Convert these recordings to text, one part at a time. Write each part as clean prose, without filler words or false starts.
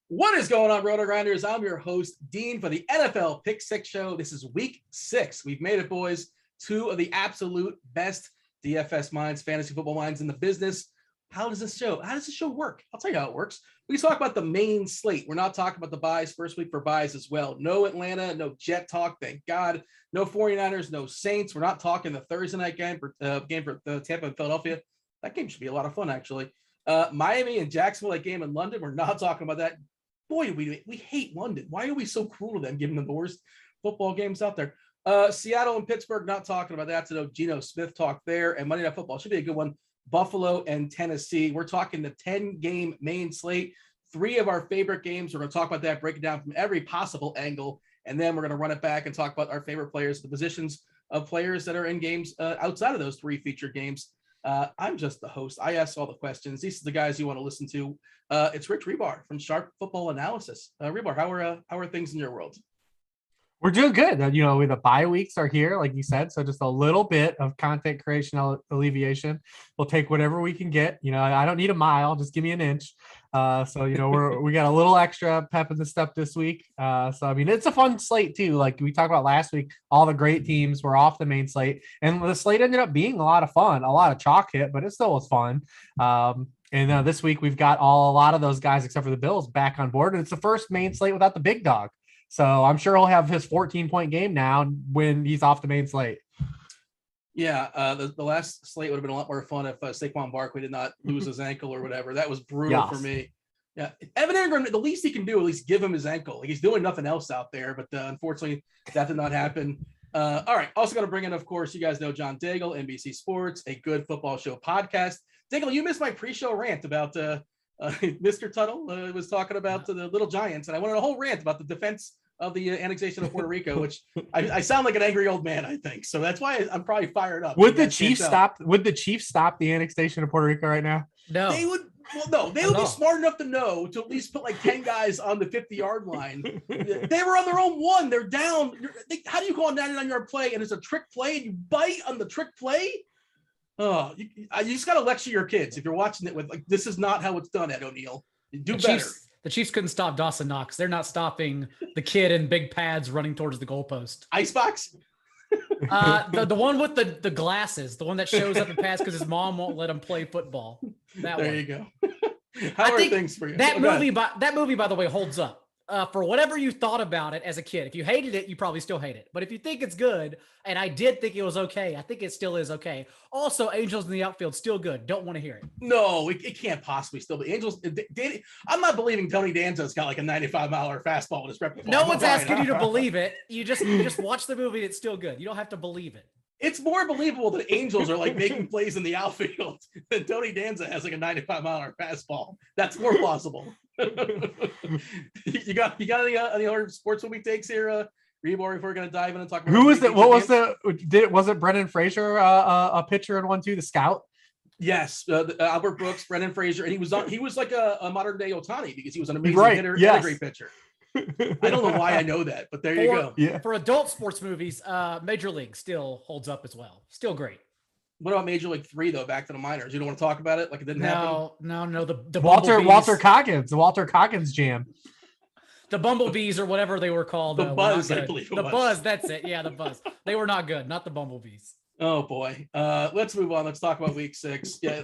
What is going on, Rotogrinders? I'm your host, Dean, for the NFL Pick 6 show. This is week 6. We've made it, boys. 2 of the absolute best DFS minds, fantasy football minds in the business. How does this show work? I'll tell you how it works. We talk about the main slate. We're not talking about the buys, first week for buys as well. No Atlanta, no Jet talk, thank God. No 49ers, no Saints. We're not talking the Thursday night game for Tampa and Philadelphia. That game should be a lot of fun, actually. Miami and Jacksonville, that game in London. We're not talking about that. Boy, we hate London. Why are we so cruel to them, giving them the worst football games out there? Seattle and Pittsburgh, not talking about that. So no Geno Smith talk there. And Monday Night Football should be a good one. Buffalo and Tennessee. We're talking the 10-game main slate. 3 of our favorite games. We're going to talk about that, break it down from every possible angle. And then we're going to run it back and talk about our favorite players, the positions of players that are in games outside of those 3 featured games. I'm just the host. I ask all the questions. These are the guys you want to listen to. It's Rich Hribar from Sharp Football Analysis. Hribar, how are things in your world? We're doing good. The bye weeks are here, like you said. So just a little bit of content creation alleviation. We'll take whatever we can get. I don't need a mile. Just give me an inch. We got a little extra pep in the step this week. It's a fun slate too. Like we talked about last week, all the great teams were off the main slate, and the slate ended up being a lot of fun, a lot of chalk hit, but it still was fun. And this week we've got a lot of those guys, except for the Bills, back on board, and it's the first main slate without the big dog. So I'm sure he'll have his 14-point game now when he's off the main slate. Yeah, the last slate would have been a lot more fun if Saquon Barkley did not lose his ankle or whatever. That was brutal for me. Yeah, Evan Ingram, the least he can do, at least give him his ankle. He's doing nothing else out there, but unfortunately, that did not happen. All right, also going to bring in, of course, you guys know John Daigle, NBC Sports, a good football show podcast. Daigle, you missed my pre-show rant about Mr. Tuttle was talking about the Little Giants, and I wanted a whole rant about the defense of the annexation of Puerto Rico, which I sound like an angry old man, I think. So that's why I'm probably fired up. Would the Chiefs stop the annexation of Puerto Rico right now? No. They would. Well, no, they would be smart enough to know to at least put like 10 guys on the 50-yard line. They were on their own 1. They're down. How do you go on 99-yard play and it's a trick play and you bite on the trick play? Oh, you just got to lecture your kids if you're watching it with like, this is not how it's done, Ed O'Neill. Do better. The Chiefs couldn't stop Dawson Knox. They're not stopping the kid in big pads running towards the goalpost. Icebox? The one with the glasses, the one that shows up in pads because his mom won't let him play football. There you go. How are things for you? That movie, by the way, holds up. For whatever you thought about it as a kid. If you hated it, you probably still hate it. But if you think it's good, and I did think it was okay, I think it still is okay. Also, Angels in the outfield, still good. Don't want to hear it. No, it can't possibly still be. Angels, I'm not believing Tony Danza's got like a 95-mile fastball with his repertoire. No one's asking you to believe it. You just watch the movie and it's still good. You don't have to believe it. It's more believable that Angels are like making plays in the outfield than Tony Danza has like a 95-mile fastball. That's more plausible. you got any other sports movie takes here, Hribar, before we're going to dive in and talk about who was it? What was was it Brendan Fraser, a pitcher in 1-2, the scout? Yes, Albert Brooks, Brendan Fraser, and he was like a modern day Ohtani because he was an amazing hitter and a great pitcher. I don't know why I know that, but there you go. Yeah. For adult sports movies, Major League still holds up as well. Still great. What about Major League 3 though? Back to the minors. You don't want to talk about it like it didn't happen? No. The Walter Coggins jam. The Bumblebees or whatever they were called. The Buzz, I believe. The Buzz, that's it. Yeah, the Buzz. They were not good. Not the Bumblebees. Oh boy. Let's move on. Let's talk about week 6. Yeah,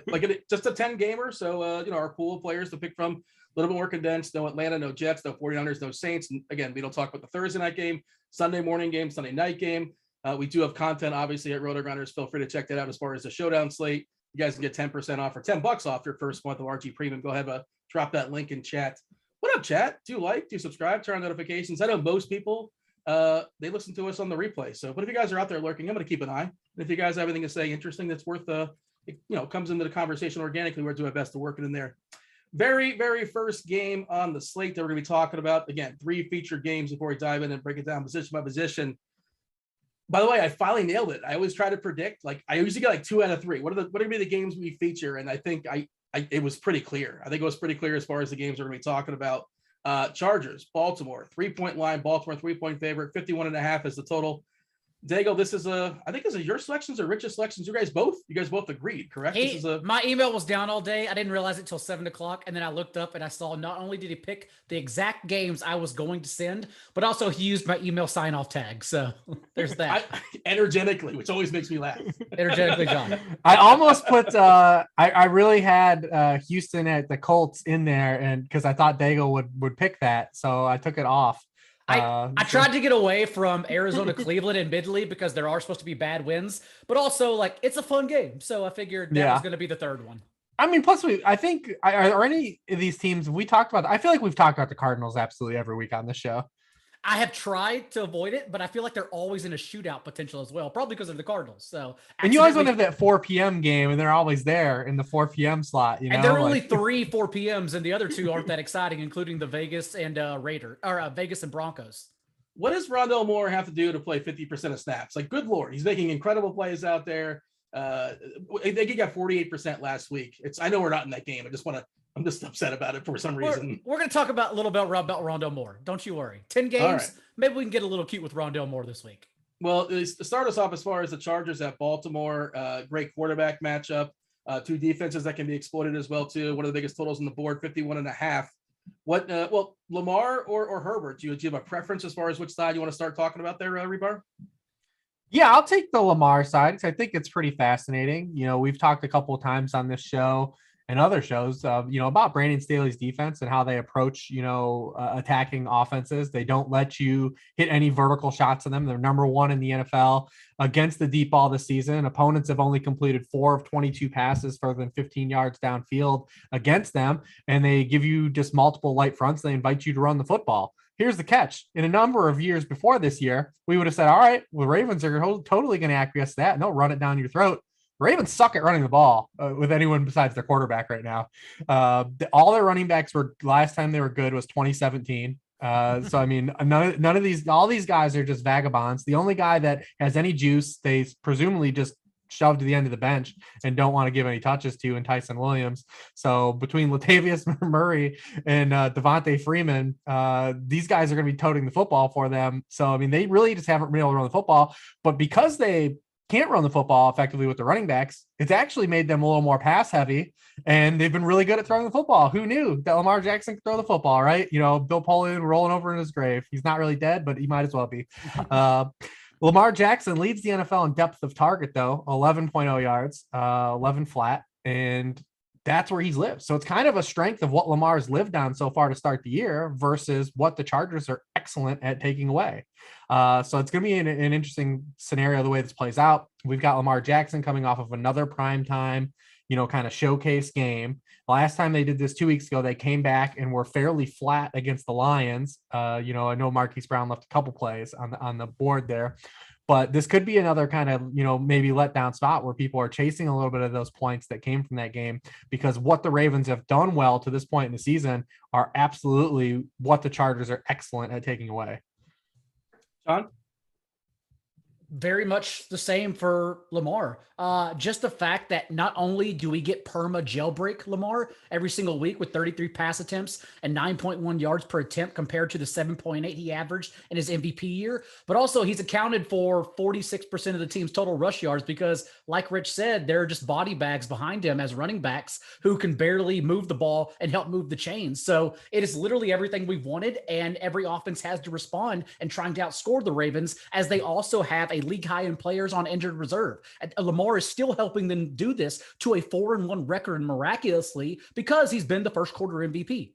just a 10 gamer. So our pool of players to pick from. A little bit more condensed. No Atlanta, no Jets, no 49ers, no Saints. And again, we don't talk about the Thursday night game, Sunday morning game, Sunday night game. We do have content, obviously, at Rotogrinders. Feel free to check that out as far as the showdown slate. You guys can get 10% off or $10 off your first month of RG Premium. Go ahead, drop that link in chat. What up, chat? Do subscribe, turn on notifications. I know most people they listen to us on the replay. So, but if you guys are out there lurking, I'm going to keep an eye. And if you guys have anything to say interesting that's worth, comes into the conversation organically, we're doing our best to work it in there. Very, very first game on the slate that we're going to be talking about. Again, 3 featured games before we dive in and break it down position by position. By the way, I finally nailed it. I always try to predict. Like I usually get like 2 out of 3. What are going to be the games we feature? And I think it was pretty clear. I think it was pretty clear as far as the games we're going to be talking about. Chargers, Baltimore, 3-point line. Baltimore 3-point favorite. 51.5 is the total. Daigle, this is I think this is your selections or Rich's selections. You guys both agreed, correct? My email was down all day. I didn't realize it till 7 o'clock. And then I looked up and I saw not only did he pick the exact games I was going to send, but also he used my email sign-off tag. So there's that. Energetically, which always makes me laugh. Energetically, John. I almost put I really had Houston at the Colts in there, and because I thought Daigle would pick that, so I took it off. I tried to get away from Arizona, Cleveland, and Midley because there are supposed to be bad wins, but also like it's a fun game. So I figured that was going to be the third one. I mean, plus I think are any of these teams we talked about? I feel like we've talked about the Cardinals absolutely every week on this show. I have tried to avoid it, but I feel like they're always in a shootout potential as well, probably because of the Cardinals. So, and you always want to have that 4 p.m. game, and they're always there in the 4 p.m. slot. You know, and there are only 3 4 p.m.s, and the other 2 aren't that exciting, including the Vegas and Vegas and Broncos. What does Rondell Moore have to do to play 50% of snaps? Like, good Lord, he's making incredible plays out there. I think he got 48% last week. I know we're not in that game. I'm just upset about it for some reason. We're going to talk about a little bit about Rondell Moore. Don't you worry. 10 games. Right. Maybe we can get a little cute with Rondell Moore this week. Well, to start us off as far as the Chargers at Baltimore, great quarterback matchup. 2 defenses that can be exploited as well too. One of the biggest totals on the board, 51.5. What? Lamar or Herbert? Do you have a preference as far as which side you want to start talking about there, Hribar? Yeah, I'll take the Lamar side because I think it's pretty fascinating. You know, we've talked a couple of times on this show and other shows, about Brandon Staley's defense and how they approach, attacking offenses. They don't let you hit any vertical shots on them. They're number 1 in the NFL against the deep ball this season. Opponents have only completed 4 of 22 passes further than 15 yards downfield against them. And they give you just multiple light fronts. They invite you to run the football. Here's the catch. In a number of years before this year, we would have said, all right, well, Ravens are totally going to acquiesce to that, and they'll run it down your throat. Ravens suck at running the ball with anyone besides their quarterback right now. All their running backs were last time they were good was 2017. So, I mean, none of these, all these guys are just vagabonds. The only guy that has any juice, they presumably just shoved to the end of the bench and don't want to give any touches to, and Tyson Williams. So between Latavius Murray and Devontae Freeman, these guys are going to be toting the football for them. So, I mean, they really just haven't been able to run the football, but because they can't run the football effectively with the running backs, it's actually made them a little more pass heavy, and they've been really good at throwing the football. Who knew that Lamar Jackson could throw the football, right? Bill Polian rolling over in his grave. He's not really dead, but he might as well be. Lamar Jackson leads the NFL in depth of target, though, 11.0 yards, 11 flat, and that's where he's lived. So it's kind of a strength of what Lamar's lived on so far to start the year versus what the Chargers are excellent at taking away. So it's going to be an interesting scenario the way this plays out. We've got Lamar Jackson coming off of another primetime, kind of showcase game. Last time they did this 2 weeks ago, they came back and were fairly flat against the Lions. I know Marquise Brown left a couple plays on the board there, but this could be another kind of, maybe let down spot where people are chasing a little bit of those points that came from that game, because what the Ravens have done well to this point in the season are absolutely what the Chargers are excellent at taking away. John? Very much the same for Lamar. Just the fact that not only do we get perma jailbreak Lamar every single week with 33 pass attempts and 9.1 yards per attempt compared to the 7.8 he averaged in his MVP year, but also he's accounted for 46% of the team's total rush yards because, like Rich said, there are just body bags behind him as running backs who can barely move the ball and help move the chains. So it is literally everything we've wanted, and every offense has to respond and trying to outscore the Ravens, as they also have a league high in players on injured reserve. And Lamar is still helping them do this to a 4-1 record miraculously because he's been the first quarter MVP.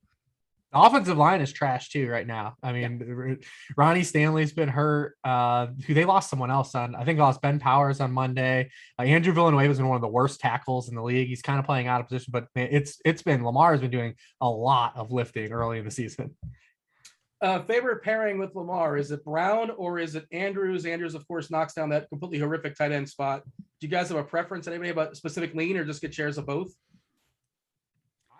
The offensive line is trash too right now. I mean, Ronnie Stanley's been hurt. Who they lost someone else on. I think they lost Ben Powers on Monday. Andrew Villanueva has been one of the worst tackles in the league. He's kind of playing out of position, but man, it's been Lamar has been doing a lot of lifting early in the season. Favorite pairing with Lamar, is it Brown or is it Andrews? Andrews, of course, knocks down that completely horrific tight end spot. Do you guys have a preference? Anybody about specific lean, or just get shares of both?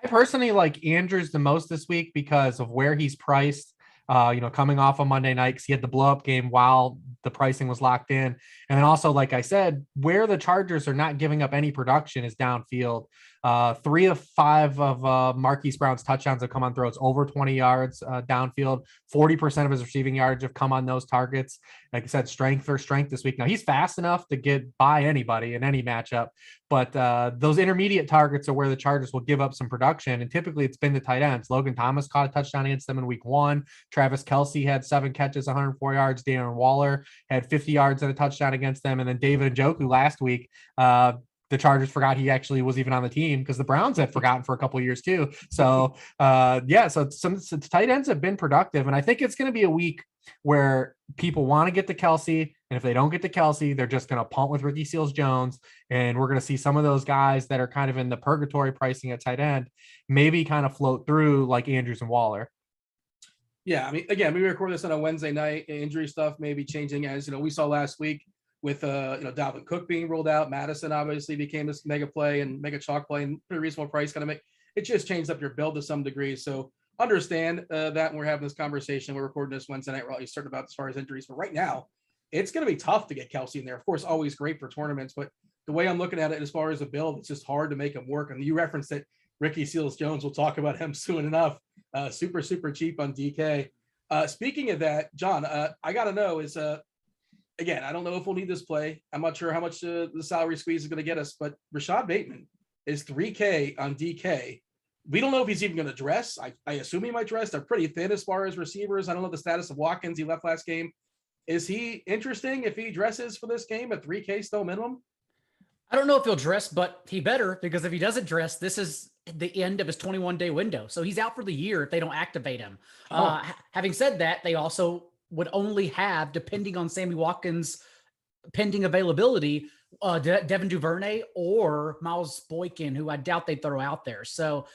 I personally like Andrews the most this week because of where he's priced. Coming off on Monday night, because he had the blow up game while the pricing was locked in. And then also, like I said, where the Chargers are not giving up any production is downfield. 3 of 5 of Marquise Brown's touchdowns have come on throws over 20 yards downfield. 40% of his receiving yards have come on those targets. Like I said, strength for strength this week. Now he's fast enough to get by anybody in any matchup, but those intermediate targets are where the Chargers will give up some production. And typically it's been the tight ends. Logan Thomas caught a touchdown against them in week 1. Travis Kelce had 7 catches, 104 yards. Darren Waller had 50 yards and a touchdown against them. And then David Njoku last week, the Chargers forgot he actually was even on the team because the Browns had forgotten for a couple of years too. So so some tight ends have been productive. And I think it's going to be a week where people want to get to Kelce. And if they don't get to Kelce, they're just going to punt with Ricky Seals-Jones. And we're going to see some of those guys that are kind of in the purgatory pricing at tight end, maybe kind of float through like Andrews and Waller. Yeah, I mean, again, we record this on a Wednesday night. Injury stuff may be changing, as we saw last week with Dalvin Cook being ruled out. Madison obviously became this mega play and mega chalk play and pretty reasonable price. It just changed up your build to some degree. So understand that when we're having this conversation, we're recording this Wednesday night. We're always certain about as far as injuries, but right now it's going to be tough to get Kelce in there. Of course, always great for tournaments, but the way I'm looking at it as far as a build, it's just hard to make him work. And you referenced it, Ricky Seals-Jones. We'll talk about him soon enough. Super cheap on DK. Speaking of that, John, I got to know is, again, I don't know if we'll need this play. I'm not sure how much the salary squeeze is going to get us, but Rashad Bateman is $3K on DK. We don't know if he's even going to dress. I assume he might dress. They're pretty thin as far as receivers. I don't know the status of Watkins. He left last game. Is he interesting if he dresses for this game at $3K still minimum? I don't know if he'll dress, but he better, because if he doesn't dress, this is the end of his 21-day window. So he's out for the year if they don't activate him. Having said that, they also would only have, depending on Sammy Watkins' pending availability, Devin Duvernay or Miles Boykin, who I doubt they'd throw out there. So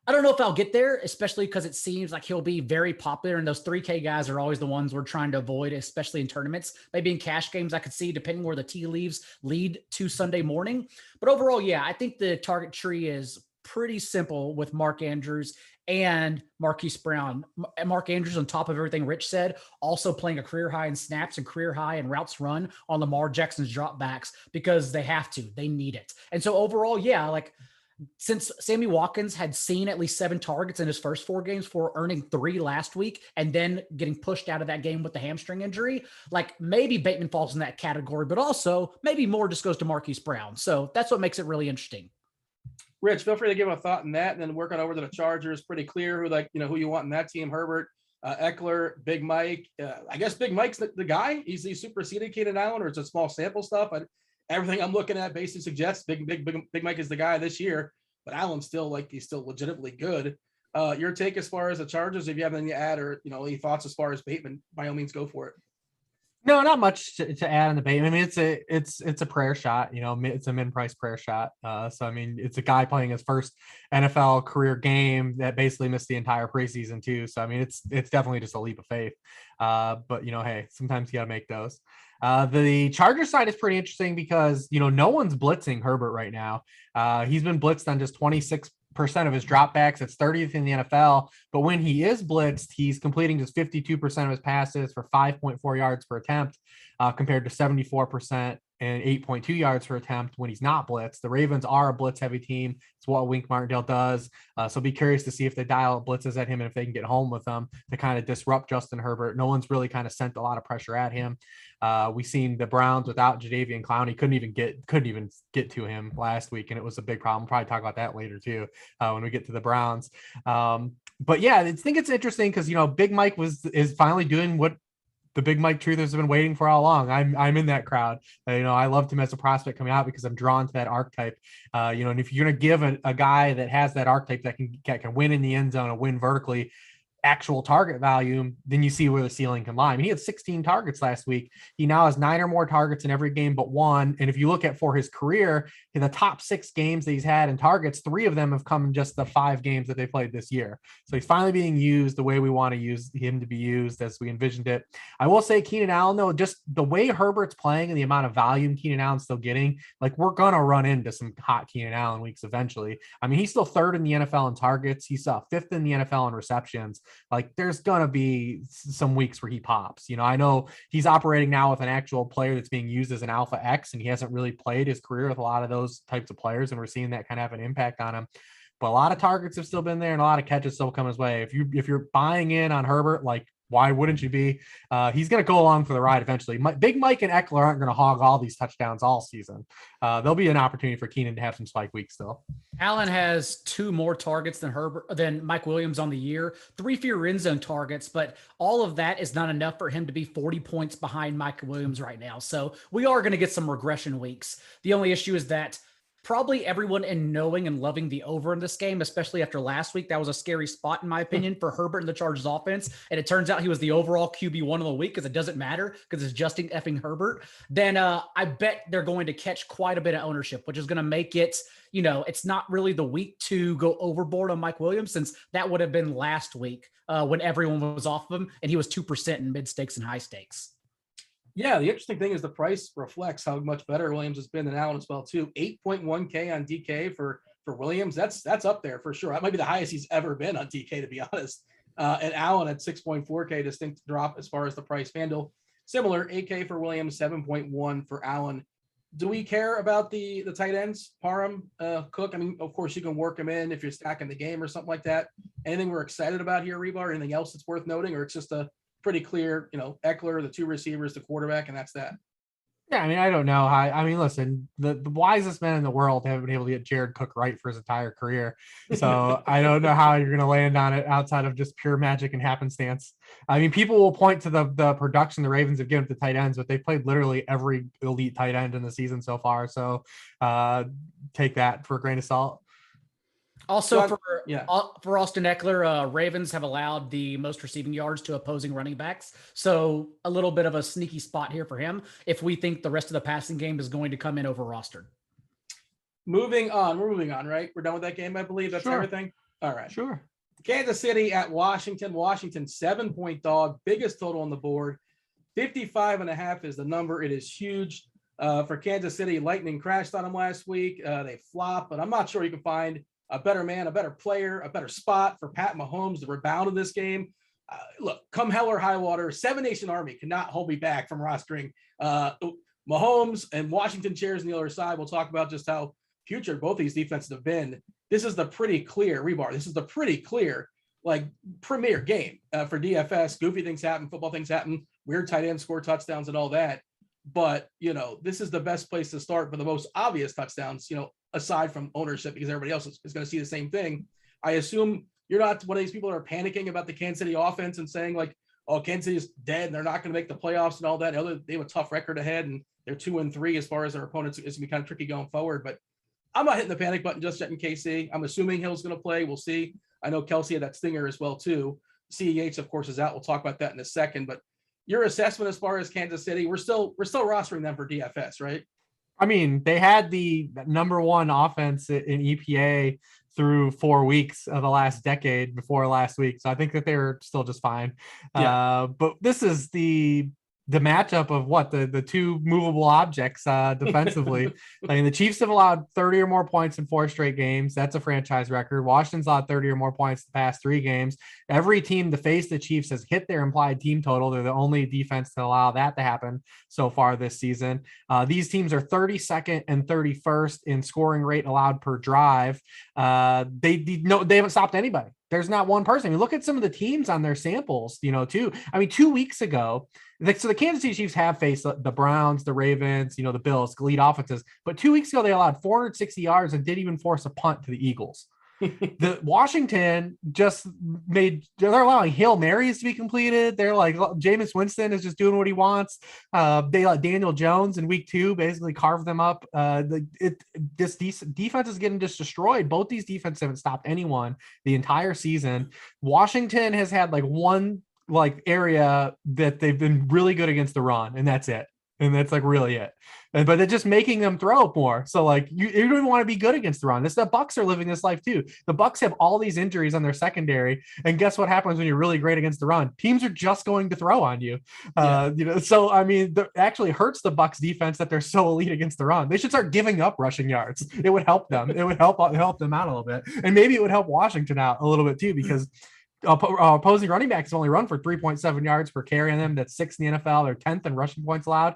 I don't know if I'll get there, especially because it seems like he'll be very popular. And those 3K guys are always the ones we're trying to avoid, especially in tournaments. Maybe in cash games, I could see, depending where the tea leaves lead to Sunday morning. But overall, yeah, I think the target tree is pretty simple with Mark Andrews and Marquise Brown. Mark Andrews, on top of everything Rich said, also playing a career high in snaps and career high in routes run on Lamar Jackson's dropbacks, because they have to. They need it. And so overall, yeah, like, since Sammy Watkins had seen at least 7 targets in his first 4 games for earning 3 last week and then getting pushed out of that game with the hamstring injury, like maybe Bateman falls in that category, but also maybe more just goes to Marquise Brown. So that's what makes it really interesting. Rich, feel free to give a thought on that, and then working over to the Chargers. Pretty clear who you want in that team. Herbert, Eckler, Big Mike. I guess Big Mike's the guy. He's superseded Keenan Allen, or it's a small sample stuff. Everything I'm looking at basically suggests Big Mike is the guy this year, but Allen's he's still legitimately good. Your take as far as the Chargers, if you have anything to add, or any thoughts as far as Bateman, by all means, go for it. No, not much to add on the Bateman. I mean, it's a prayer shot. It's a min-price prayer shot. So I mean, it's a guy playing his first NFL career game that basically missed the entire preseason too. So I mean, it's definitely just a leap of faith. But hey, sometimes you got to make those. The Charger side is pretty interesting because, no one's blitzing Herbert right now. He's been blitzed on just 26% of his dropbacks. It's 30th in the NFL. But when he is blitzed, he's completing just 52% of his passes for 5.4 yards per attempt, compared to 74% and 8.2 yards per attempt when he's not blitzed. The Ravens are a blitz-heavy team. It's what Wink Martindale does. So be curious to see if they dial blitzes at him and if they can get home with them to kind of disrupt Justin Herbert. No one's really kind of sent a lot of pressure at him. We've seen the Browns without Jadeveon Clowney couldn't even get to him last week, and it was a big problem. We'll probably talk about that later too when we get to the Browns. But yeah, I think it's interesting because Big Mike is finally doing what the Big Mike truthers have been waiting for all along. I'm in that crowd. I loved him as a prospect coming out because I'm drawn to that archetype. And if you're going to give a guy that has that archetype that can win in the end zone and win vertically, actual target volume, then you see where the ceiling can lie. I mean, he had 16 targets last week. He now has 9 or more targets in every game but one. And if you look at for his career, in the top 6 games that he's had in targets, 3 of them have come in just the 5 games that they played this year. So he's finally being used the way we want to use him to be used as we envisioned it. I will say Keenan Allen, though, just the way Herbert's playing and the amount of volume Keenan Allen's still getting, like we're going to run into some hot Keenan Allen weeks eventually. I mean, he's still 3rd in the NFL in targets. He's 5th in the NFL in receptions. Like there's going to be some weeks where he pops. I know he's operating now with an actual player that's being used as an alpha X, and he hasn't really played his career with a lot of those types of players. And we're seeing that kind of have an impact on him. But a lot of targets have still been there and a lot of catches still come his way. If you're buying in on Herbert, like why wouldn't you be? He's going to go along for the ride eventually. Big Mike and Eckler aren't going to hog all these touchdowns all season. There'll be an opportunity for Keenan to have some spike weeks still. Allen has 2 more targets than Mike Williams on the year, 3 fewer end zone targets, but all of that is not enough for him to be 40 points behind Mike Williams right now. So we are going to get some regression weeks. The only issue is that probably everyone in knowing and loving the over in this game, especially after last week, that was a scary spot, in my opinion, for Herbert and the Chargers offense. And it turns out he was the overall QB1 of the week because it doesn't matter because it's Justin effing Herbert. Then I bet they're going to catch quite a bit of ownership, which is going to make it, it's not really the week to go overboard on Mike Williams, since that would have been last week when everyone was off of him and he was 2% in mid stakes and high stakes. Yeah, the interesting thing is the price reflects how much better Williams has been than Allen as well, too. 8.1K on DK for Williams. That's up there for sure. That might be the highest he's ever been on DK, to be honest. And Allen at 6.4K, distinct drop as far as the price. FanDuel, similar, 8K for Williams, 7.1 for Allen. Do we care about the tight ends, Parham, Cook? I mean, of course, you can work them in if you're stacking the game or something like that. Anything we're excited about here, Hribar? Anything else that's worth noting, or it's just a pretty clear, Eckler, the 2 receivers, the quarterback, and that's that? Yeah, I mean, I don't know how. I mean, listen, the wisest men in the world haven't been able to get Jared Cook right for his entire career. So I don't know how you're going to land on it outside of just pure magic and happenstance. I mean, people will point to the production the Ravens have given to tight ends, but they've played literally every elite tight end in the season so far. So take that for a grain of salt. Also, for Austin Eckler, Ravens have allowed the most receiving yards to opposing running backs. So a little bit of a sneaky spot here for him if we think the rest of the passing game is going to come in over rostered. Moving on. We're moving on, right? We're done with that game, I believe. That's everything? All right. Sure. Kansas City at Washington. Washington, 7-point dog. Biggest total on the board. 55.5 is the number. It is huge. For Kansas City, Lightning crashed on them last week. They flopped, but I'm not sure you can find a better man, a better player, a better spot for Pat Mahomes to rebound in this game. Look, come hell or high water, 7 Nation Army cannot hold me back from rostering Mahomes and Washington chairs on the other side. We'll talk about just how putrid both these defenses have been. This is the pretty clear, Hribar, this is the pretty clear, premier game for DFS. Goofy things happen, football things happen, weird tight ends score touchdowns and all that. But, this is the best place to start for the most obvious touchdowns, aside from ownership, because everybody else is going to see the same thing. I assume you're not one of these people that are panicking about the Kansas City offense and saying Kansas City is dead and they're not going to make the playoffs and all that. They have a tough record ahead and they're 2-3 as far as their opponents. It's going to be kind of tricky going forward, but I'm not hitting the panic button just yet in KC. I'm assuming Hill's going to play. We'll see. I know Kelsey had that stinger as well too. CEH, of course, is out. We'll talk about that in a second, but your assessment as far as Kansas City, we're still rostering them for DFS, right? I mean, they had the number 1 offense in EPA through 4 weeks of the last decade before last week. So I think that they're still just fine. Yeah. But this is the matchup of the 2 movable objects defensively. I mean, the Chiefs have allowed 30 or more points in 4 straight games. That's a franchise record. Washington's allowed 30 or more points the past 3 games. Every team to face the Chiefs has hit their implied team total. They're the only defense to allow that to happen so far this season. These teams are 32nd and 31st in scoring rate allowed per drive. They haven't stopped anybody. There's not one person. I mean, look at some of the teams on their samples, too. I mean, 2 weeks ago, so the Kansas City Chiefs have faced the Browns, the Ravens, the Bills, elite offenses. But 2 weeks ago, they allowed 460 yards and didn't even force a punt to the Eagles. The Washington just they're allowing Hail Marys to be completed. They're like, Jameis Winston is just doing what he wants. They let Daniel Jones in week 2 basically carve them up. This defense is getting just destroyed. Both these defenses haven't stopped anyone the entire season. Washington has had like one like area that they've been really good against the run, and that's it. And that's like really it. But they're just making them throw more. So like you don't even want to be good against the run. The Bucs are living this life too. The Bucs have all these injuries on their secondary, and guess what happens when you're really great against the run? Teams are just going to throw on you. So I mean, it actually hurts the Bucs defense that they're so elite against the run. They should start giving up rushing yards. It would help them. It would help them out a little bit, and maybe it would help Washington out a little bit too, because opposing running backs only run for 3.7 yards per carry on them. That's 6th in the NFL. They're 10th in rushing points allowed.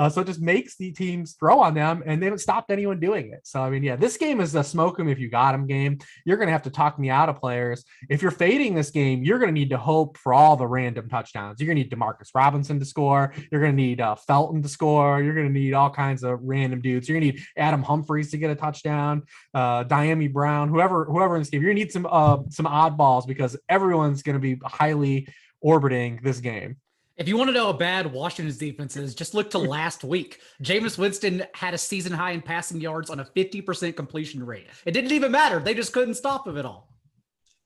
So it just makes the teams throw on them, and they haven't stopped anyone doing it. So, I mean, yeah, this game is a smoke them if you got them game. You're going to have to talk me out of players. If you're fading this game, you're going to need to hope for all the random touchdowns. You're going to need Demarcus Robinson to score. You're going to need Felton to score. You're going to need all kinds of random dudes. You're going to need Adam Humphries to get a touchdown, Diami Brown, whoever in this game. You're going to need some oddballs, because everyone's going to be highly orbiting this game. If you want to know how bad Washington's defense is, just look to last week. Jameis Winston had a season high in passing yards on a 50% completion rate. It didn't even matter. They just couldn't stop him at all.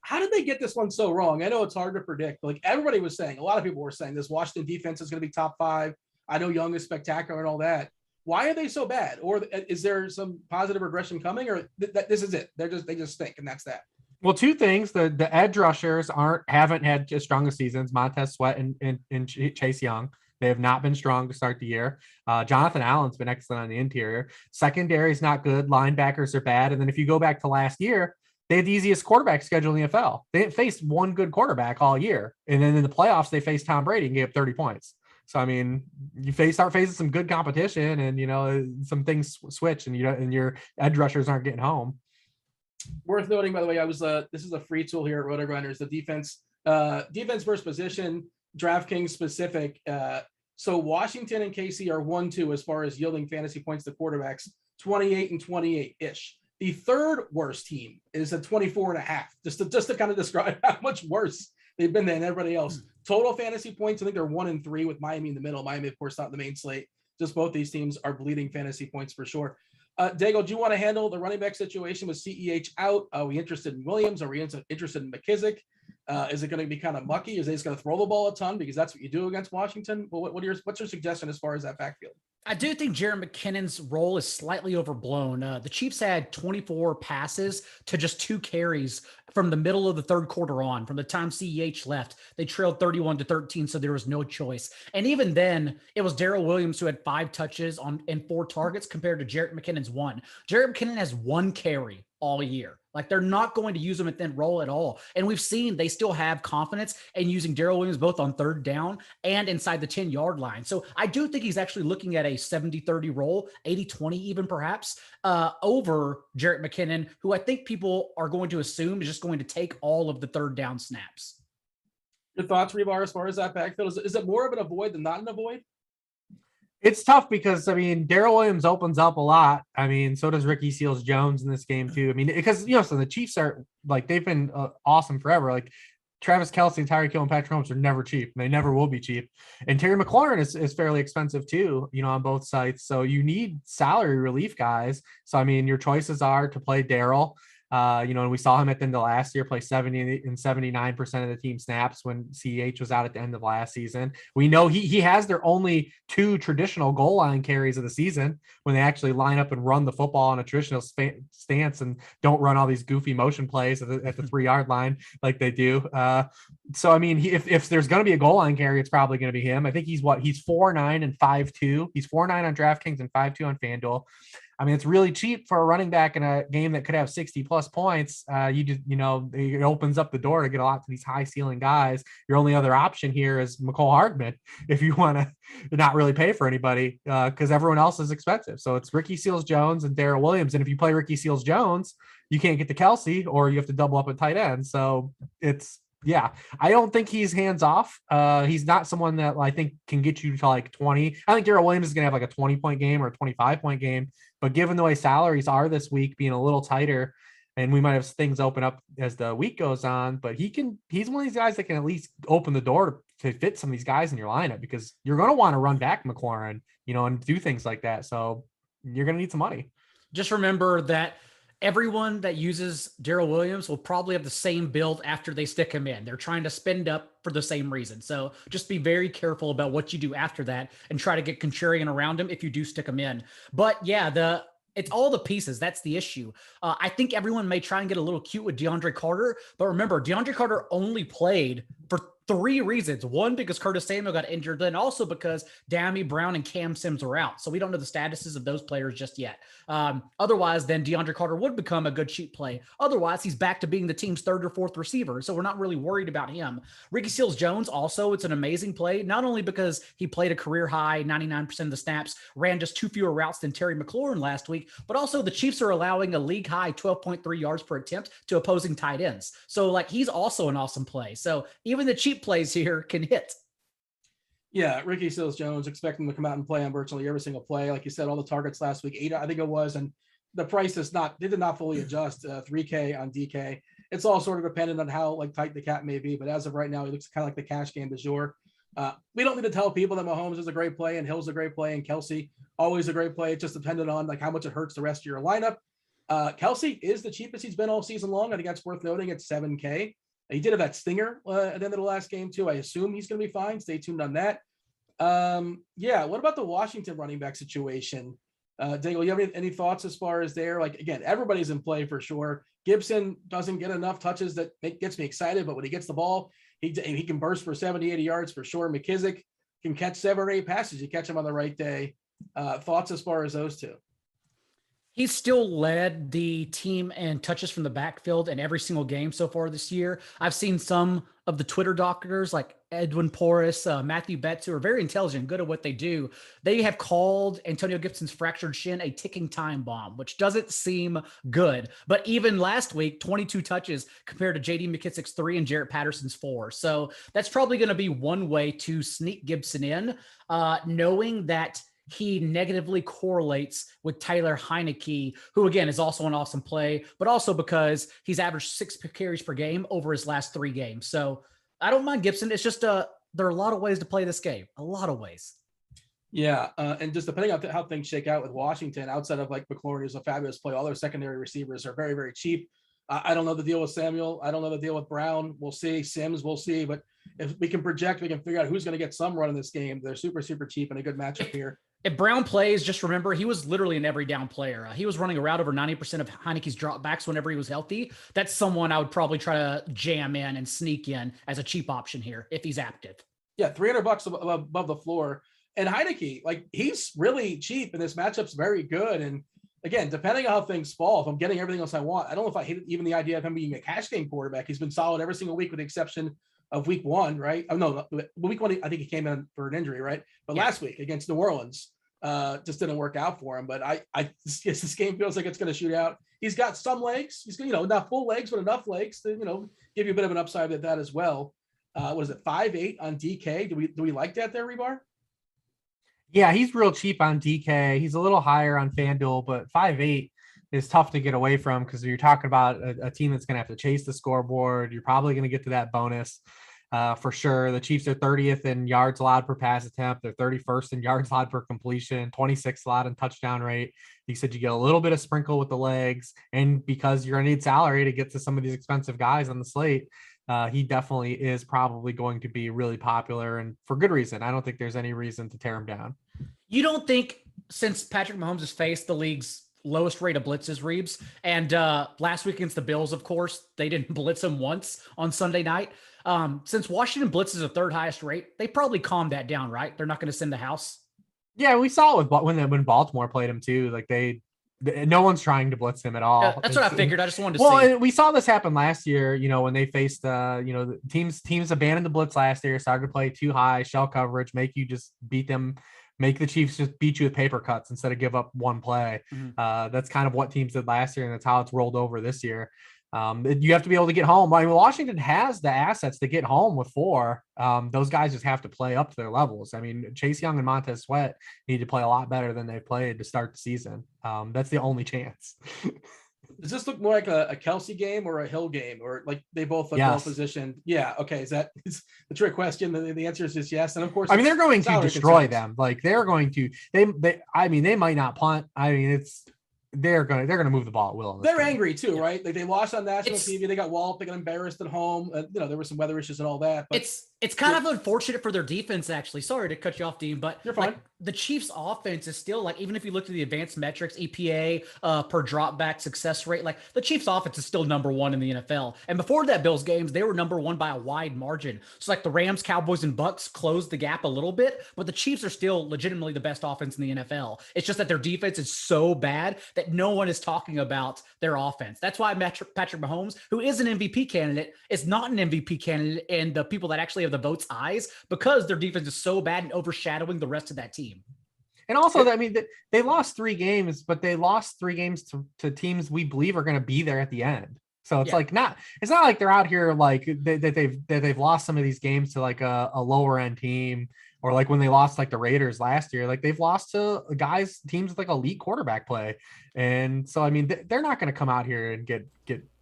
How did they get this one so wrong? I know it's hard to predict, but like everybody was saying, a lot of people were saying this Washington defense is going to be top 5. I know Young is spectacular and all that. Why are they so bad? Or is there some positive regression coming, or this is it? They just stink, and that's that. Well, 2 things. The edge rushers haven't had as strong as seasons. Montez Sweat and Chase Young. They have not been strong to start the year. Jonathan Allen's been excellent on the interior. Secondary's not good. Linebackers are bad. And then if you go back to last year, they had the easiest quarterback schedule in the NFL. They didn't face one good quarterback all year. And then in the playoffs, they faced Tom Brady and gave up 30 points. So, I mean, you start facing some good competition, and, some things switch, and your edge rushers aren't getting home. Worth noting, by the way, this is a free tool here at Rotogrinders, the defense versus position, DraftKings specific. So Washington and KC are 1-2 as far as yielding fantasy points to quarterbacks, 28 and 28-ish. The third worst team is at 24.5. Just to kind of describe how much worse they've been than everybody else. Total fantasy points, I think they're 1-3 with Miami in the middle. Miami, of course, not in the main slate. Just both these teams are bleeding fantasy points for sure. Daigle, do you want to handle the running back situation with CEH out? Are we interested in Williams? Are we interested in McKissick? Is it going to be kind of mucky? Is they just going to throw the ball a ton because that's what you do against Washington? Well, what's your suggestion as far as that backfield? I do think Jerick McKinnon's role is slightly overblown. The Chiefs had 24 passes to just 2 carries from the middle of the third quarter on. From the time CEH left, they trailed 31-13, so there was no choice. And even then, it was Darrell Williams who had 5 touches and 4 targets compared to Jerick McKinnon's 1. Jerick McKinnon has 1 carry all year. Like, they're not going to use him at that role at all. And we've seen they still have confidence in using Darrell Williams both on 3rd down and inside the 10-yard line. So I do think he's actually looking at a 70-30 role, 80-20 even perhaps, over Jerick McKinnon, who I think people are going to assume is just going to take all of the 3rd down snaps. Your thoughts, Hribar, as far as that backfield? Is it more of an avoid than not an avoid? It's tough because, I mean, Darrell Williams opens up a lot. I mean, so does Ricky Seals-Jones in this game too. I mean, because, so the Chiefs are like, they've been awesome forever. Like Travis Kelce, Tyreek Hill, and Patrick Mahomes are never cheap. They never will be cheap. And Terry McLaurin is fairly expensive too, on both sides. So you need salary relief guys. So, I mean, your choices are to play Darrell. And we saw him at the end of last year play 70 and 79% of the team snaps when CEH was out at the end of last season. We know he has their only 2 traditional goal line carries of the season when they actually line up and run the football on a traditional stance and don't run all these goofy motion plays at the 3-yard line like they do. So, I mean, if there's going to be a goal line carry, it's probably going to be him. I think he's 4'9" and 5'2". He's 4'9" on DraftKings and 5'2" on FanDuel. I mean, it's really cheap for a running back in a game that could have 60+ points. It opens up the door to get a lot to these high ceiling guys. Your only other option here is McCole Hardman if you want to not really pay for anybody because everyone else is expensive. So it's Ricky Seals-Jones and Darrell Williams. And if you play Ricky Seals-Jones, you can't get to Kelce or you have to double up at tight end. So I don't think he's hands off. He's not someone that I think can get you to like 20. I think Darrell Williams is going to have like a 20-point game or a 25-point game. But given the way salaries are this week being a little tighter, and we might have things open up as the week goes on, but he's one of these guys that can at least open the door to fit some of these guys in your lineup, because you're going to want to run back McLaurin, and do things like that. So you're going to need some money. Just remember that everyone that uses Darrell Williams will probably have the same build after they stick him in. They're trying to spend up for the same reason. So just be very careful about what you do after that and try to get contrarian around him if you do stick him in. But yeah, it's all the pieces. That's the issue. I think everyone may try and get a little cute with DeAndre Carter, but remember, DeAndre Carter only played for 3 reasons. One, because Curtis Samuel got injured, then also because Dammy Brown and Cam Sims are out. So we don't know the statuses of those players just yet. Otherwise, then DeAndre Carter would become a good cheap play. Otherwise, he's back to being the team's 3rd or 4th receiver. So we're not really worried about him. Ricky Seals-Jones also, it's an amazing play, not only because he played a career high 99% of the snaps, ran just 2 fewer routes than Terry McLaurin last week, but also the Chiefs are allowing a league high 12.3 yards per attempt to opposing tight ends. So he's also an awesome play. So even the cheap plays here can hit. Yeah, Ricky Seals-Jones, expecting to come out and play on virtually every single play. Like you said, all the targets last week, 8, I think it was, and the price did not fully adjust, $3K on DK. It's all sort of dependent on how tight the cap may be, but as of right now, he looks kind of like the cash game du jour. We don't need to tell people that Mahomes is a great play and Hill's a great play and Kelsey always a great play. It's just dependent on how much it hurts the rest of your lineup. Kelsey is the cheapest he's been all season long. I think that's worth noting. It's $7K. He did have that stinger at the end of the last game too. I assume he's going to be fine. Stay tuned on that. What about the Washington running back situation? Daigle, you have any thoughts as far as there? Again, everybody's in play for sure. Gibson doesn't get enough touches that gets me excited, but when he gets the ball, he can burst for 70, 80 yards for sure. McKissick can catch 7 or 8 passes. You catch him on the right day. Thoughts as far as those two? He's still led the team in touches from the backfield in every single game so far this year. I've seen some of the Twitter doctors like Edwin Porras, Matthew Betts, who are very intelligent, good at what they do. They have called Antonio Gibson's fractured shin a ticking time bomb, which doesn't seem good. But even last week, 22 touches compared to J.D. McKissick's 3 and Jarrett Patterson's 4. So that's probably going to be one way to sneak Gibson in, knowing that he negatively correlates with Tyler Heineke, who again is also an awesome play, but also because he's averaged 6 carries per game over his last 3 games. So I don't mind Gibson. It's just there are a lot of ways to play this game, a lot of ways. Yeah, and just depending on how things shake out with Washington, outside of McLaurin, who's a fabulous play, all their secondary receivers are very, very cheap. I don't know the deal with Samuel. I don't know the deal with Brown. We'll see. Sims, we'll see. But if we can project, we can figure out who's going to get some run in this game. They're super, super cheap and a good matchup here. If Brown plays, just remember, he was literally an every down player. He was running around over 90% of Heineke's dropbacks whenever he was healthy. That's someone I would probably try to jam in and sneak in as a cheap option here if he's active. Yeah, $300 above the floor. And Heineke, he's really cheap, and this matchup's very good. And again, depending on how things fall, if I'm getting everything else I want, I don't know if I hate even the idea of him being a cash game quarterback. He's been solid every single week with the exception of week 1, right? Oh, no, week 1, I think he came in for an injury, right? But last week against New Orleans, just didn't work out for him. But this game feels like it's going to shoot out. He's got some legs. He's not full legs, but enough legs to give you a bit of an upside at that as well. What is it, 5.8 on DK? Do we like that there, Hribar? Yeah, he's real cheap on DK. He's a little higher on FanDuel, but 5.8 is tough to get away from because you're talking about a team that's going to have to chase the scoreboard. You're probably going to get to that bonus. For sure. The Chiefs are 30th in yards allowed per pass attempt. They're 31st in yards allowed per completion, 26th allowed in touchdown rate. You said you get a little bit of sprinkle with the legs, and because you're going to need salary to get to some of these expensive guys on the slate, he definitely is probably going to be really popular, and for good reason. I don't think there's any reason to tear him down. You don't think, since Patrick Mahomes has faced the league's lowest rate of blitzes, Reeves, and last week against the Bills, of course, they didn't blitz him once on Sunday night. Since Washington blitzes the 3rd highest rate, they probably calmed that down, right? They're not going to send the house. Yeah, we saw it when Baltimore played him too. No one's trying to blitz him at all. Yeah, that's what I figured. I just wanted to see. Well, we saw this happen last year, when they faced, the teams abandoned the blitz last year, started to play too high, shell coverage, make you just beat them, make the Chiefs just beat you with paper cuts instead of give up one play. Mm-hmm. That's kind of what teams did last year, and that's how it's rolled over this year. You have to be able to get home. I mean, Washington has the assets to get home with 4. Those guys just have to play up to their levels. I mean, Chase Young and Montez Sweat need to play a lot better than they played to start the season. That's the only chance. Does this look more like a Kelsey game or a Hill game, or like they both look well positioned? Yeah. Okay. Is the trick question? The answer is just yes. And of course, I mean, they're going to destroy concerns. them. Like they're going to, I mean, they might not punt. I mean, they're going to move the ball at will. They're angry too, right? Like they lost on national TV. They got walloped. They got embarrassed at home. There were some weather issues and all that. But it's kind of unfortunate for their defense, actually. Sorry to cut you off, Dean, but you're fine. Like, the Chiefs' offense is still like, even if you look at the advanced metrics, EPA per drop back success rate, like the Chiefs' offense is still number one in the NFL. And before that Bills games, they were number one by a wide margin. So like the Rams, Cowboys, and Bucks closed the gap a little bit, but the Chiefs are still legitimately the best offense in the NFL. It's just that their defense is so bad that no one is talking about their offense. That's why Patrick Mahomes, who is an MVP candidate, is not an MVP candidate in the people that actually have the vote's eyes, because their defense is so bad and overshadowing the rest of that team. And also, I mean, they lost 3 games, but they lost 3 games to teams we believe are going to be there at the end. So it's it's not like they're out here like they've lost some of these games to like a lower end team, or like when they lost like the Raiders last year, like they've lost to teams with like elite quarterback play. And so, I mean, they're not going to come out here and get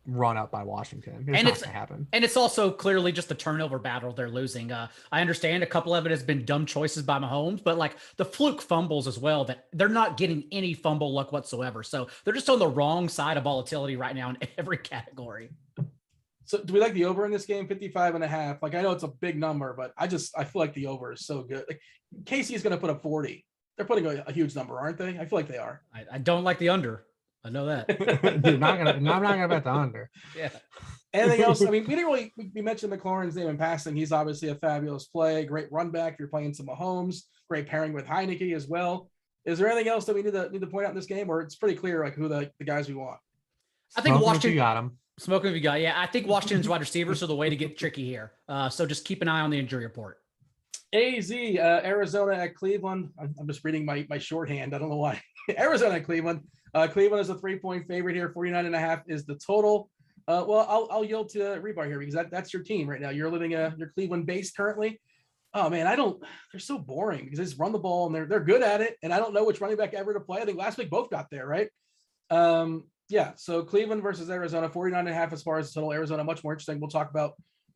run up by Washington. It's not gonna happen. And it's also clearly just the turnover battle they're losing. I understand a couple of it has been dumb choices by Mahomes, but like the fluke fumbles as well, that they're not getting any fumble luck whatsoever. So they're just on the wrong side of volatility right now in every category. So do we like the over in this game? 55.5. Like, I know it's a big number, but I feel like the over is so good. Like KC is going to put up 40. They're putting a huge number, aren't they? I feel like they are. I don't like the under. I know that. Dude, I'm not gonna bet the under. Yeah. Anything else? I mean, we mentioned McLaurin's name in passing. He's obviously a fabulous play, great run back. You're playing some Mahomes, great pairing with Heineke as well. Is there anything else that we need to point out in this game, or it's pretty clear like who the guys we want? I think Washington got him. Smoking if you got, yeah. I think Washington's wide receivers are the way to get tricky here. So just keep an eye on the injury report. AZ, Arizona at Cleveland. I'm just reading my shorthand. I don't know why. Arizona at Cleveland. Cleveland is a 3-point favorite here. 49.5 is the total. Well, I'll yield to Hribar here because that's your team right now. You're living you're Cleveland based currently. Oh man, they're so boring because they just run the ball and they're good at it. And I don't know which running back ever to play. I think last week both got there, right? Yeah. So Cleveland versus Arizona, 49.5 as far as total. Arizona, much more interesting. We'll talk about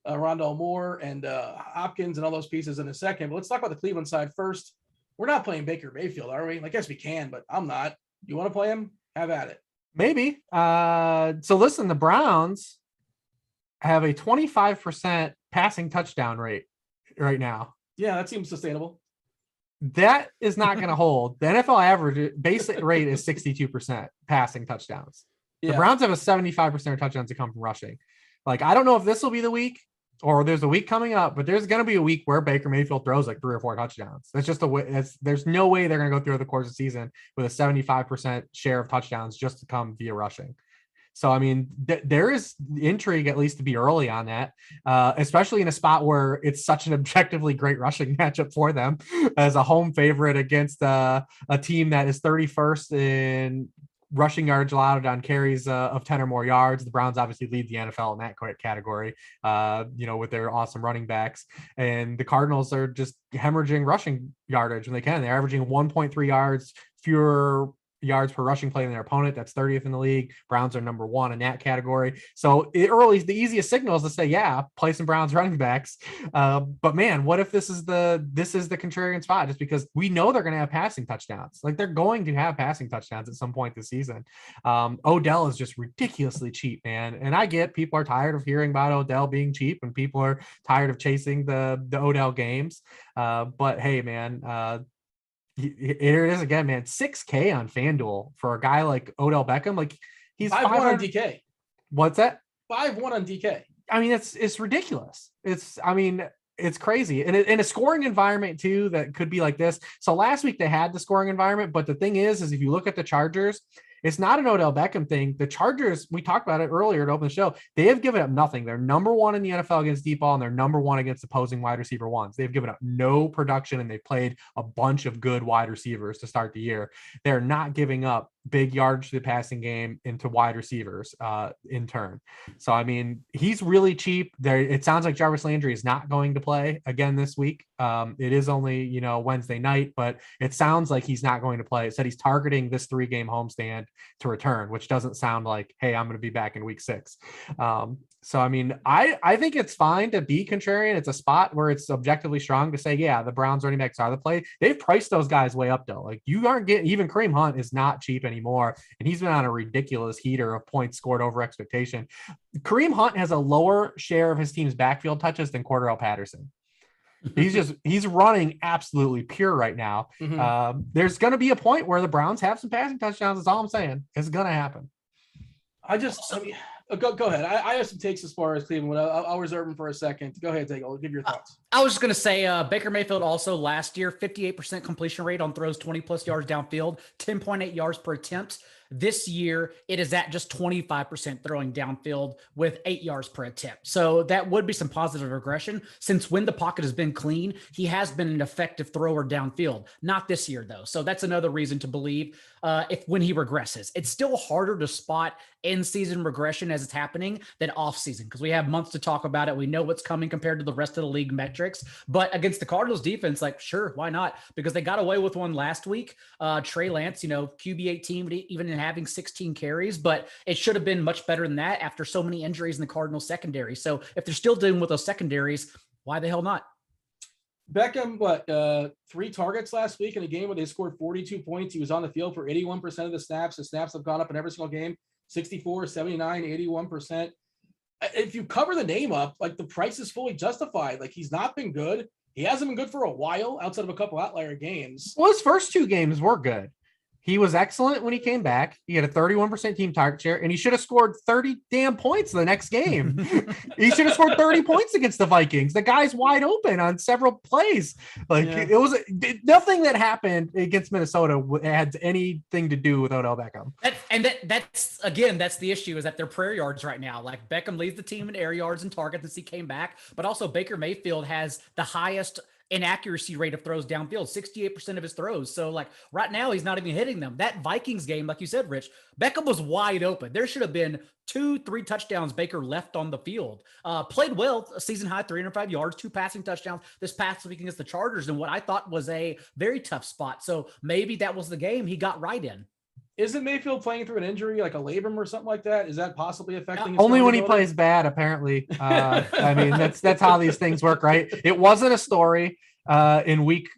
Rondale Moore and Hopkins and all those pieces in a second. But let's talk about the Cleveland side first. We're not playing Baker Mayfield, are we? I guess we can, but I'm not. You want to play him? Have at it. Maybe. So listen, the Browns have a 25% passing touchdown rate right now. Yeah, that seems sustainable. That is not going to hold. The NFL average basic rate is 62% passing touchdowns. The Browns have a 75% of touchdowns that come from rushing. Like, I don't know if this will be the week or there's a week coming up, but there's going to be a week where Baker Mayfield throws like 3 or 4 touchdowns. That's just the way. There's no way they're going to go through the course of the season with a 75% share of touchdowns just to come via rushing. So, I mean, there is intrigue at least to be early on that, especially in a spot where it's such an objectively great rushing matchup for them as a home favorite against a team that is 31st in rushing yards allowed on carries of 10 or more yards. The Browns obviously lead the NFL in that category, with their awesome running backs. And the Cardinals are just hemorrhaging rushing yardage when they can. They're averaging 1.3 yards fewer yards per rushing play than their opponent. That's 30th in the league. Browns are number 1 in that category. So early, the easiest signal is to say, yeah, play some Browns running backs. But man, what if this is the contrarian spot? Just because we know they're going to have passing touchdowns. Like they're going to have passing touchdowns at some point this season. Odell is just ridiculously cheap, man. And I get people are tired of hearing about Odell being cheap and people are tired of chasing the Odell games. But hey, man, here it is again, man. $6,000 on FanDuel for a guy like Odell Beckham. Like he's 5-1 on DK. What's that? 5-1 on DK. I mean, it's ridiculous. It's crazy. And in a scoring environment too, that could be like this. So last week they had the scoring environment, but the thing is if you look at the Chargers, it's not an Odell Beckham thing. The Chargers, we talked about it earlier to open the show. They have given up nothing. They're number 1 in the NFL against deep ball, and they're number 1 against opposing wide receiver ones. They've given up no production, and they've played a bunch of good wide receivers to start the year. They're not giving up big yardage to the passing game into wide receivers in turn. So, I mean, he's really cheap there. It sounds like Jarvis Landry is not going to play again this week. It is only, Wednesday night, but it sounds like he's not going to play. It said he's targeting this 3-game homestand to return, which doesn't sound like, hey, I'm going to be back in week 6. So, I mean, I think it's fine to be contrarian. It's a spot where it's objectively strong to say, yeah, the Browns running backs are the play. They've priced those guys way up though. Like you aren't getting, even Kareem Hunt is not cheap anymore. And he's been on a ridiculous heater of points scored over expectation. Kareem Hunt has a lower share of his team's backfield touches than Cordell Patterson. He's running absolutely pure right now. Mm-hmm. There's going to be a point where the Browns have some passing touchdowns. That's all I'm saying. It's going to happen. Go ahead. I have some takes as far as Cleveland. I'll reserve them for a second. Go ahead, Daigle. I'll give your thoughts. I was just going to say Baker Mayfield also last year, 58% completion rate on throws 20+ yards downfield, 10.8 yards per attempt. This year, it is at just 25% throwing downfield with 8 yards per attempt. So that would be some positive regression. Since when the pocket has been clean, he has been an effective thrower downfield. Not this year, though. So that's another reason to believe when he regresses. It's still harder to spot in-season regression as it's happening than off-season because we have months to talk about it. We know what's coming compared to the rest of the league metrics. But against the Cardinals defense, like, sure, why not? Because they got away with one last week. Trey Lance, QB 18, even in having 16 carries, but it should have been much better than that after so many injuries in the Cardinals secondary. So if they're still dealing with those secondaries, why the hell not? Beckham, 3 targets last week in a game where they scored 42 points. He was on the field for 81% of the snaps. The snaps have gone up in every single game, 64, 79, 81%. If you cover the name up, like the price is fully justified. Like he's not been good. He hasn't been good for a while outside of a couple outlier games. Well, his first 2 games were good. He was excellent when he came back. He had a 31% team target share, and he should have scored 30 damn points the next game. He should have scored 30 points against the Vikings. The guy's wide open on several plays. It was nothing that happened against Minnesota had anything to do with Odell Beckham. That's the issue is that they're prayer yards right now. Like Beckham leads the team in air yards and targets since he came back, but also Baker Mayfield has the highest inaccuracy rate of throws downfield, 68% of his throws. So like right now, he's not even hitting them. That Vikings game, like you said, Rich, Beckham was wide open. There should have been 2-3 touchdowns Baker left on the field. Played well, a season high, 305 yards, 2 passing touchdowns this past week against the Chargers in what I thought was a very tough spot. So maybe that was the game he got right in. Isn't Mayfield playing through an injury, like a labrum or something like that? Is that possibly affecting? Only when he plays bad, apparently. I mean, that's how these things work, right? It wasn't a story in week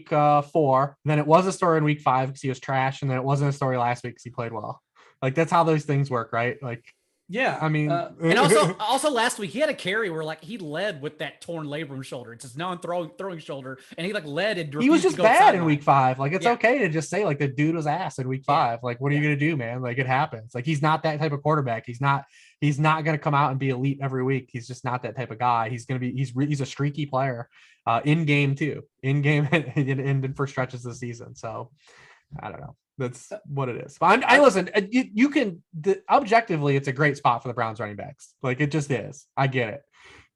4. Then it was a story in week 5 because he was trash, and then it wasn't a story last week because he played well. Like that's how those things work, right? Like. Yeah, I mean, and also last week he had a carry where like he led with that torn labrum shoulder. It's his non-throwing shoulder, and he like led and he was just bad in week 5. Like it's okay to just say like the dude was ass in week 5. Like what are you gonna do, man? Like it happens. Like he's not that type of quarterback. He's not gonna come out and be elite every week. He's just not that type of guy. He's a streaky player, in game and for stretches of the season. So I don't know. That's what it is. But I listen, you can objectively, it's a great spot for the Browns running backs. Like it just is. I get it.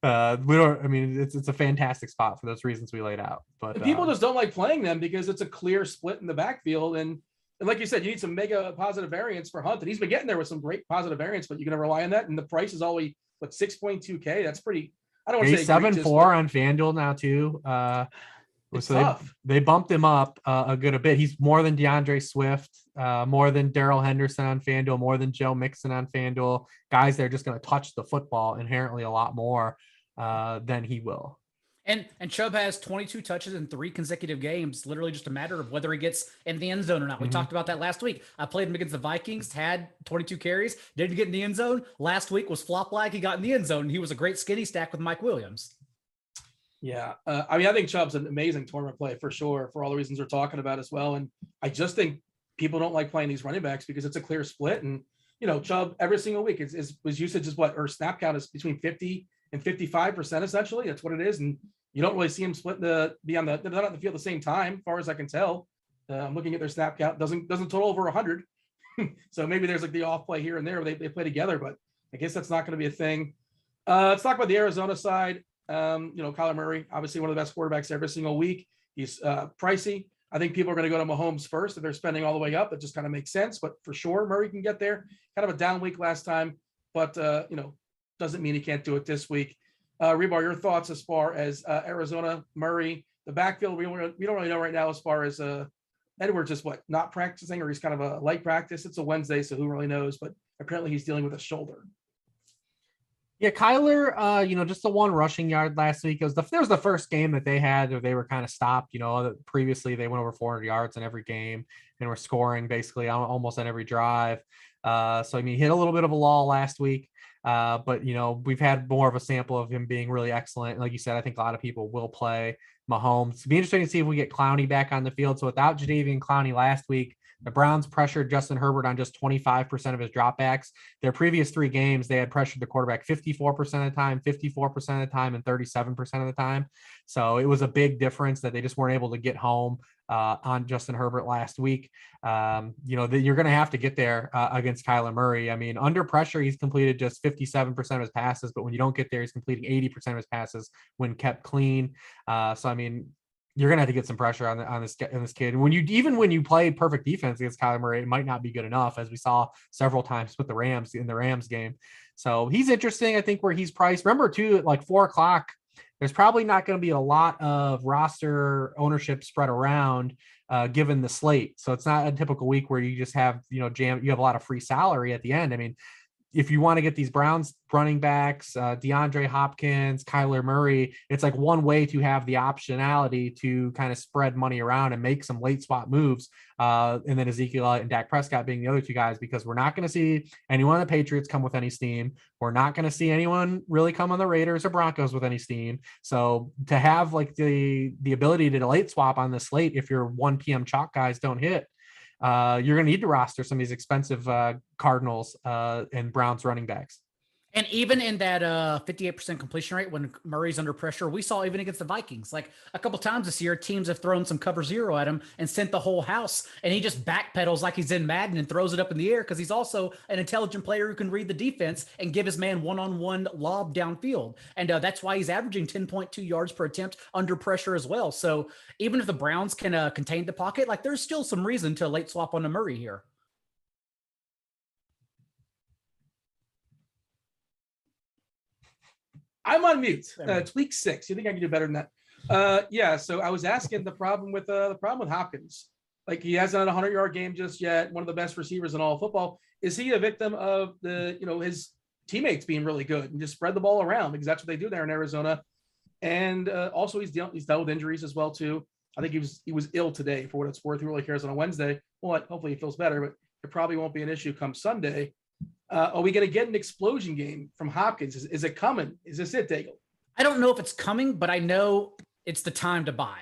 It's a fantastic spot for those reasons we laid out. But people just don't like playing them because it's a clear split in the backfield. And like you said, you need some mega positive variance for Hunt. And he's been getting there with some great positive variance, but you're going to rely on that. And the price is always 6.2K. That's pretty, I don't want to say 7.4 on FanDuel now too. So they bumped him up a good bit. He's more than DeAndre Swift, more than Darrell Henderson on FanDuel, more than Joe Mixon on FanDuel. Guys, they're just going to touch the football inherently a lot more than he will. And Chubb has 22 touches in 3 consecutive games, literally just a matter of whether he gets in the end zone or not. We talked about that last week. I played him against the Vikings, had 22 carries, didn't get in the end zone. Last week was flop lag. He got in the end zone. And he was a great skinny stack with Mike Williams. Yeah. I think Chubb's an amazing tournament play for sure, for all the reasons we're talking about as well. And I just think people don't like playing these running backs because it's a clear split. And, Chubb every single week his usage is or snap count is between 50 and 55% essentially. That's what it is. And you don't really see him they're not on the field at the same time, as far as I can tell. I'm looking at their snap count, doesn't total over 100. So maybe there's like the off play here and there where they play together, but I guess that's not going to be a thing. Let's talk about the Arizona side. Kyler Murray, obviously one of the best quarterbacks every single week. He's pricey. I think people are going to go to Mahomes first. If they're spending all the way up, it just kind of makes sense. But for sure, Murray can get there. Kind of a down week last time, but doesn't mean he can't do it this week. Hribar, your thoughts as far as Arizona, Murray, the backfield? We don't really know right now as far as Edwards just not practicing, or he's kind of a light practice. It's a Wednesday, so who really knows? But apparently he's dealing with a shoulder. Yeah, Kyler, just the one rushing yard last week. It was the first game that they had where they were kind of stopped. Previously they went over 400 yards in every game and were scoring basically almost on every drive. He hit a little bit of a lull last week. But we've had more of a sample of him being really excellent. Like you said, I think a lot of people will play Mahomes. It'll be interesting to see if we get Clowney back on the field. So without Jadeveon Clowney last week, the Browns pressured Justin Herbert on just 25% of his dropbacks. Their previous 3 games, they had pressured the quarterback 54% of the time, 54% of the time, and 37% of the time. So it was a big difference that they just weren't able to get home on Justin Herbert last week. You're going to have to get there against Kyler Murray. I mean, under pressure, he's completed just 57% of his passes, but when you don't get there, he's completing 80% of his passes when kept clean. You're going to have to get some pressure on this kid. And when you play perfect defense against Kyler Murray, it might not be good enough, as we saw several times with the Rams in the Rams game. So he's interesting, I think, where he's priced. Remember too, at like 4:00, there's probably not going to be a lot of roster ownership spread around given the slate. So it's not a typical week where you just have, you have a lot of free salary at the end. I mean, if you want to get these Browns running backs, DeAndre Hopkins, Kyler Murray, it's like one way to have the optionality to kind of spread money around and make some late swap moves. And then Ezekiel and Dak Prescott being the other 2 guys, because we're not going to see anyone on the Patriots come with any steam. We're not going to see anyone really come on the Raiders or Broncos with any steam. So to have like the ability to late swap on the slate, if your 1 p.m. chalk guys don't hit, you're going to need to roster some of these expensive Cardinals and Browns running backs. And even in that 58% completion rate when Murray's under pressure, we saw even against the Vikings, like a couple times this year, teams have thrown some cover 0 at him and sent the whole house. And he just backpedals like he's in Madden and throws it up in the air because he's also an intelligent player who can read the defense and give his man one-on-one lob downfield. And that's why he's averaging 10.2 yards per attempt under pressure as well. So even if the Browns can contain the pocket, like there's still some reason to late swap on the Murray here. I'm on mute. It's week 6. You think I can do better than that? Yeah. So I was asking the problem with Hopkins. Like, he hasn't had a 100-yard game just yet. One of the best receivers in all of football. Is he a victim of his teammates being really good and just spread the ball around, because that's what they do there in Arizona? And also he's dealt with injuries as well too. I think he was ill today, for what it's worth. He really cares on a Wednesday. Well, hopefully he feels better, but it probably won't be an issue come Sunday. Are we going to get an explosion game from Hopkins? Is it coming? Is this it, Daigle? I don't know if it's coming, but I know it's the time to buy.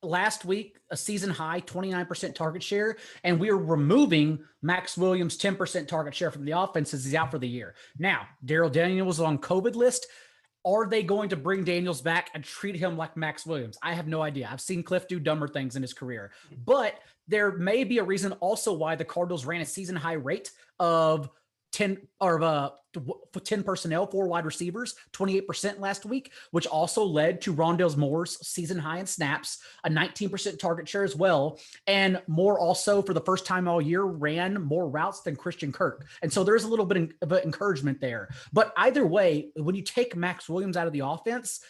Last week, a season high 29% target share, and we are removing Max Williams' 10% target share from the offense as he's out for the year. Now, Darrell Daniels is on COVID list. Are they going to bring Daniels back and treat him like Max Williams? I have no idea. I've seen Cliff do dumber things in his career, but there may be a reason also why the Cardinals ran a season high rate of 10 personnel, 4 wide receivers, 28% last week, which also led to Rondale Moore's season high in snaps, a 19% target share as well. And Moore also, for the first time all year, ran more routes than Christian Kirk. And so there's a little bit of encouragement there. But either way, when you take Max Williams out of the offense,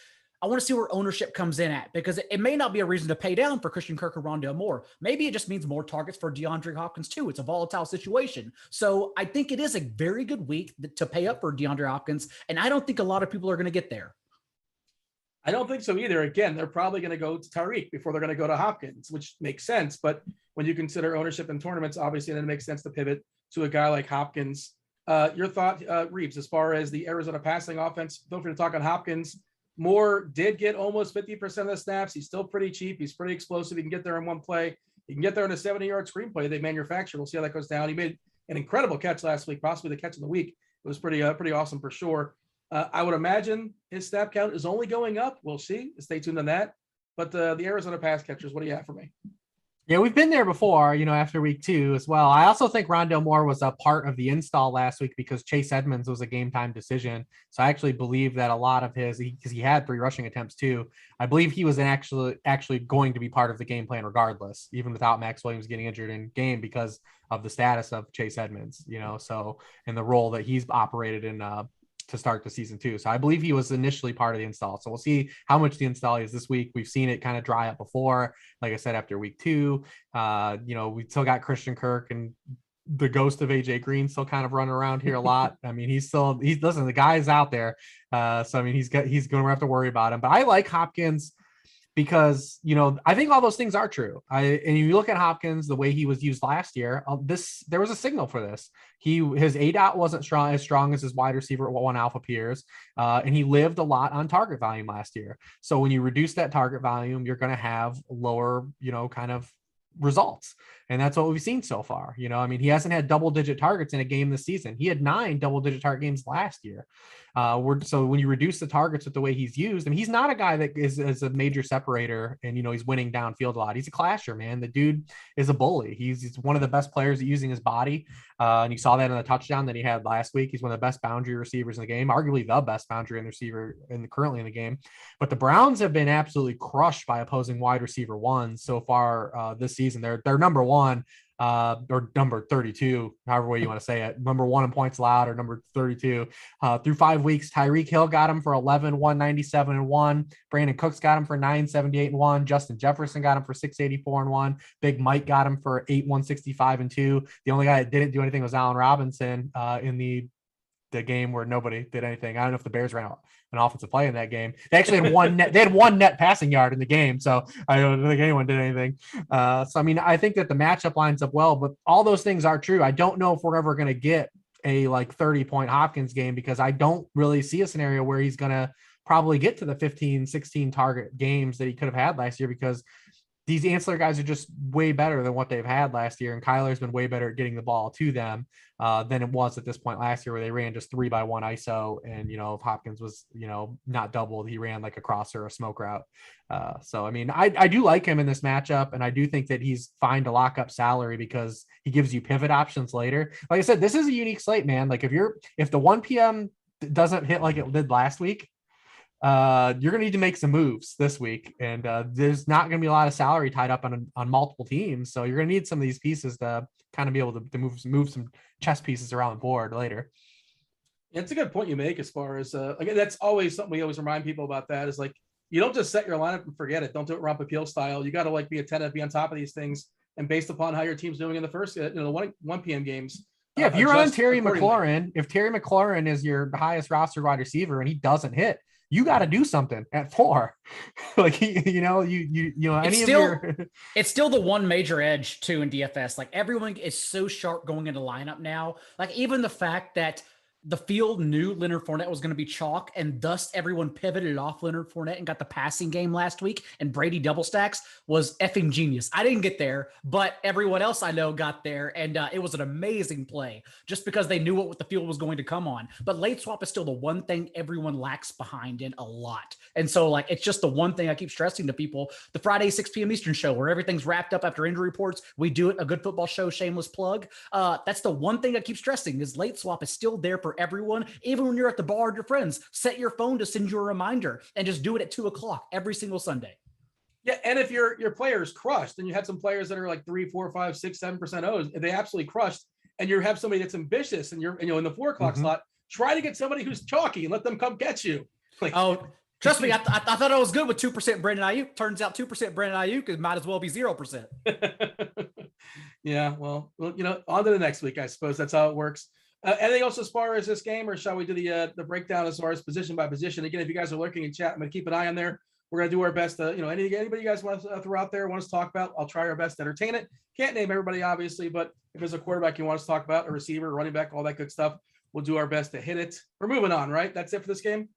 I want to see where ownership comes in at, because it may not be a reason to pay down for Christian Kirk or Rondale Moore. Maybe it just means more targets for DeAndre Hopkins too. It's a volatile situation. So I think it is a very good week to pay up for DeAndre Hopkins. And I don't think a lot of people are going to get there. I don't think so either. Again, they're probably going to go to Tyreek before they're going to go to Hopkins, which makes sense. But when you consider ownership in tournaments, obviously then it makes sense to pivot to a guy like Hopkins. Your thought, Reeves, as far as the Arizona passing offense? Feel free to talk on Hopkins. Moore did get almost 50% of the snaps. He's still pretty cheap. He's pretty explosive. He can get there in one play. He can get there in a 70-yard screenplay they manufactured. We'll see how that goes down. He made an incredible catch last week, possibly the catch of the week. It was pretty awesome for sure. I would imagine his snap count is only going up. We'll see. Stay tuned on that. But the Arizona pass catchers, what do you have for me? Yeah, we've been there before, after week 2 as well. I also think Rondale Moore was a part of the install last week because Chase Edmonds was a game time decision. So I actually believe that a lot of because he had 3 rushing attempts too. I believe he was actually going to be part of the game plan regardless, even without Max Williams getting injured in game because of the status of Chase Edmonds, so and the role that he's operated in to start the season too. So I believe he was initially part of the install. So we'll see how much the install is this week. We've seen it kind of dry up before. Like I said, after week 2, we still got Christian Kirk and the ghost of AJ Green still kind of running around here a lot. I mean, he's listen, the guy's out there. So I mean, he's going to have to worry about him, but I like Hopkins because I think all those things are true. And you look at Hopkins, the way he was used last year, there was a signal for this. His ADOT wasn't as strong as his wide receiver 1 alpha peers, and he lived a lot on target volume last year. So when you reduce that target volume, you're going to have lower, kind of results. And that's what we've seen so far. I mean, he hasn't had double-digit targets in a game this season. He had 9 double-digit target games last year. So when you reduce the targets with the way he's used, and he's not a guy that is a major separator and, he's winning downfield a lot. He's a clasher, man. The dude is a bully. He's one of the best players at using his body. And you saw that in the touchdown that he had last week. He's one of the best boundary receivers in the game, arguably the best boundary receiver currently in the game. But the Browns have been absolutely crushed by opposing wide receiver 1 so far this season. They're number 1. Or number 32, however way you want to say it, number 1 in points allowed or number 32 through 5 weeks. Tyreek Hill got him for 11, 197 and 1. Brandon Cooks got him for 978 and 1. Justin Jefferson got him for 684 and 1. Big Mike got him for 8, 165 and 2. The only guy that didn't do anything was Allen Robinson in the game where nobody did anything. I don't know if the Bears ran out an offensive play in that game. They actually had one net. They had 1 net passing yard in the game, so I don't think anyone did anything. So I mean, I think that the matchup lines up well, but all those things are true. I don't know if we're ever going to get a 30-point Hopkins game because I don't really see a scenario where he's going to probably get to the 15, 16 target games that he could have had last year because these ancillary guys are just way better than what they've had last year. And Kyler's been way better at getting the ball to them than it was at this point last year where they ran just 3-by-1 ISO. And, if Hopkins was, not doubled, he ran like a crosser, a smoke route. So, I mean, I do like him in this matchup. And I do think that he's fine to lock up salary because he gives you pivot options later. Like I said, this is a unique slate, man. Like if the 1 p.m. doesn't hit like it did last week, you're going to need to make some moves this week. And there's not going to be a lot of salary tied up on multiple teams. So you're going to need some of these pieces to kind of be able to move some chess pieces around the board later. Yeah, it's a good point you make as far as, again, that's always something we always remind people about that is like, you don't just set your lineup and forget it. Don't do it Rump Appeal style. You got to be attentive, be on top of these things. And based upon how your team's doing in the first, the 1 p.m. games. Yeah, if you're on Terry McLaurin, if Terry McLaurin is your highest roster wide receiver and he doesn't hit, you got to do something at 4. Like, it's still the one major edge too in DFS. Like everyone is so sharp going into lineup now. Like even the fact that the field knew Leonard Fournette was going to be chalk, and thus everyone pivoted off Leonard Fournette and got the passing game last week, and Brady double stacks was effing genius. I didn't get there, but everyone else I know got there, and it was an amazing play just because they knew what the field was going to come on. But late swap is still the one thing everyone lacks behind in a lot. And so, it's just the one thing I keep stressing to people. The Friday 6 p.m. Eastern show where everything's wrapped up after injury reports, we do it, a good football show, shameless plug. That's the one thing I keep stressing is late swap is still there for everyone, even when you're at the bar with your friends. Set your phone to send you a reminder and just do it at 2:00 every single Sunday. Yeah, and if your player's crushed, and you have some players that are like 3, 4, 5, 6, 7% O's, and they absolutely crushed, and you have somebody that's ambitious, and you're in the 4:00 slot, try to get somebody who's chalky and let them come get you. Trust me, I thought I was good with 2% Brandon Ayuk. Turns out 2% Brandon Ayuk it might as well be 0%. Yeah, well, on to the next week, I suppose that's how it works. Anything else as far as this game, or shall we do the breakdown as far as position by position? Again, if you guys are lurking in chat, I'm going to keep an eye on there. We're going to do our best to, anybody you guys want to throw out there, want us to talk about, I'll try our best to entertain it. Can't name everybody, obviously, but if there's a quarterback you want us to talk about, a receiver, running back, all that good stuff, we'll do our best to hit it. We're moving on, right? That's it for this game?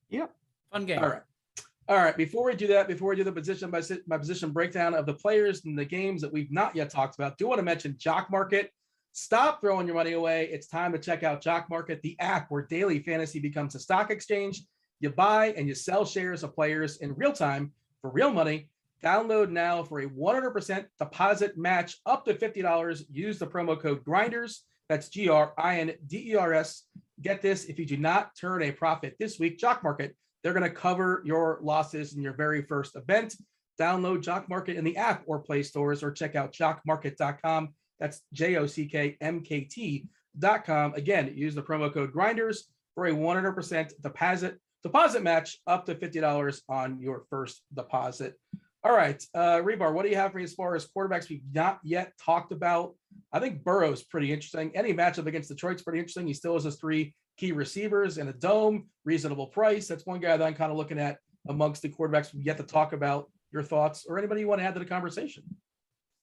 Yeah. Fun game. All right. Before we do that, before we do the position by position breakdown of the players and the games that we've not yet talked about, do want to mention Jock Market. Stop throwing your money away. It's time to check out Jock Market, the app where daily fantasy becomes a stock exchange. You buy and you sell shares of players in real time for real money. Download now for a 100% deposit match up to $50. Use the promo code Grinders. That's GRINDERS. Get this, if you do not turn a profit this week, Jock Market, they're going to cover your losses in your very first event. Download Jock Market in the app or Play stores, or check out jockmarket.com. That's JOCKMKT.com. Again, use the promo code Grinders for a 100% deposit match up to $50 on your first deposit. All right, Hribar, what do you have for me as far as quarterbacks we've not yet talked about? I think Burrow's pretty interesting. Any matchup against Detroit's pretty interesting. He still has his 3 key receivers in a dome, reasonable price. That's one guy that I'm kind of looking at amongst the quarterbacks we've yet to talk about. Your thoughts, or anybody you want to add to the conversation?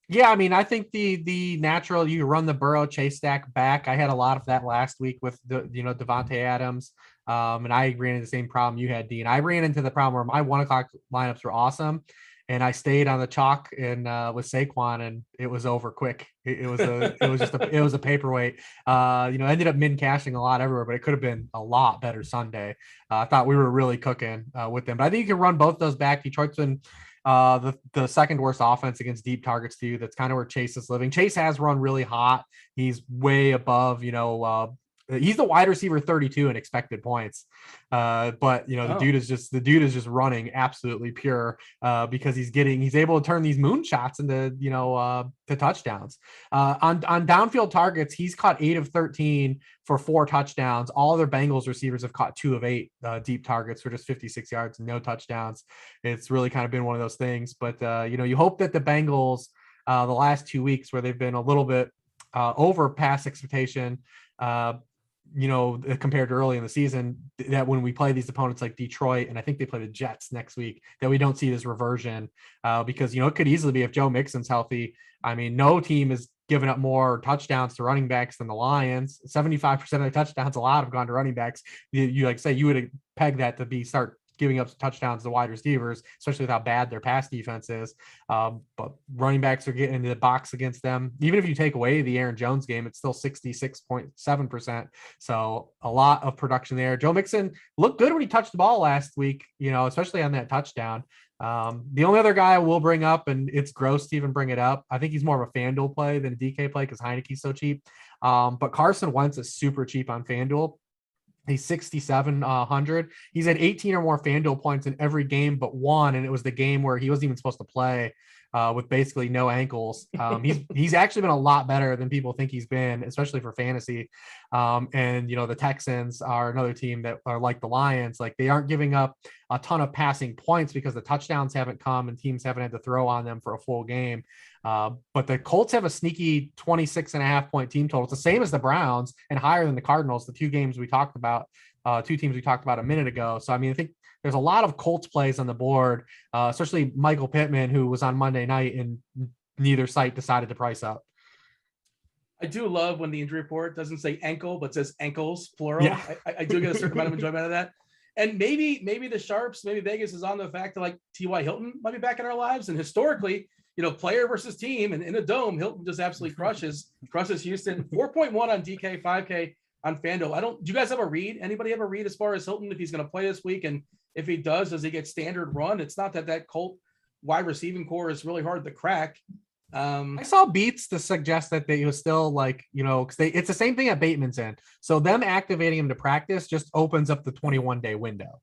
Yeah, I mean, I think the natural, you run the Burrow Chase stack back. I had a lot of that last week with Devontae Adams, and I ran into the same problem you had, Dean. I ran into the problem where my 1 o'clock lineups were awesome, and I stayed on the chalk and with Saquon, and it was over quick. It was a paperweight. Ended up min cashing a lot everywhere, but it could have been a lot better Sunday. I thought we were really cooking with them, but I think you can run both those back. Detroit's been the second worst offense against deep targets too. That's kind of where Chase is living. Chase has run really hot. He's way above, he's the wide receiver 32 in expected points. But the dude is just running absolutely pure because he's able to turn these moonshots into, to touchdowns. On downfield targets, he's caught 8 of 13 for 4 touchdowns. All other Bengals receivers have caught 2 of 8 deep targets for just 56 yards and no touchdowns. It's really kind of been one of those things, but you hope that the Bengals the last 2 weeks where they've been a little bit over past expectation, compared to early in the season, that when we play these opponents like Detroit, and I think they play the Jets next week, that we don't see this reversion because, it could easily be if Joe Mixon's healthy. I mean, no team is giving up more touchdowns to running backs than the Lions. 75% of the touchdowns allowed have gone to running backs. You would peg that to start giving up touchdowns to wide receivers, especially with how bad their pass defense is. But running backs are getting into the box against them. Even if you take away the Aaron Jones game, it's still 66.7%. So a lot of production there. Joe Mixon looked good when he touched the ball last week, especially on that touchdown. The only other guy I will bring up, and it's gross to even bring it up, I think he's more of a FanDuel play than a DK play because Heineke's so cheap. But Carson Wentz is super cheap on FanDuel. He's 6,700. He's had 18 or more FanDuel points in every game but one, and it was the game where he wasn't even supposed to play with basically no ankles. He's actually been a lot better than people think he's been, especially for fantasy. The Texans are another team that are like the Lions. Like, they aren't giving up a ton of passing points because the touchdowns haven't come and teams haven't had to throw on them for a full game. But the Colts have a sneaky 26.5-point team total. It's the same as the Browns and higher than the Cardinals, the 2 teams we talked about a minute ago. So, I mean, I think there's a lot of Colts plays on the board, especially Michael Pittman, who was on Monday night and neither site decided to price up. I do love when the injury report doesn't say ankle, but says ankles, plural. Yeah. I do get a certain amount of enjoyment out of that. And maybe the Sharps, maybe Vegas is on the fact that like T.Y. Hilton might be back in our lives. And historically, player versus team and in a dome, Hilton just absolutely crushes Houston. 4.1 on DK, 5K on FanDuel. Do you guys have a read? Anybody have a read as far as Hilton, if he's going to play this week? And if he does he get standard run? It's not that Colt wide receiving core is really hard to crack. I saw beats to suggest that he was still because it's the same thing at Bateman's end. So them activating him to practice just opens up the 21-day window.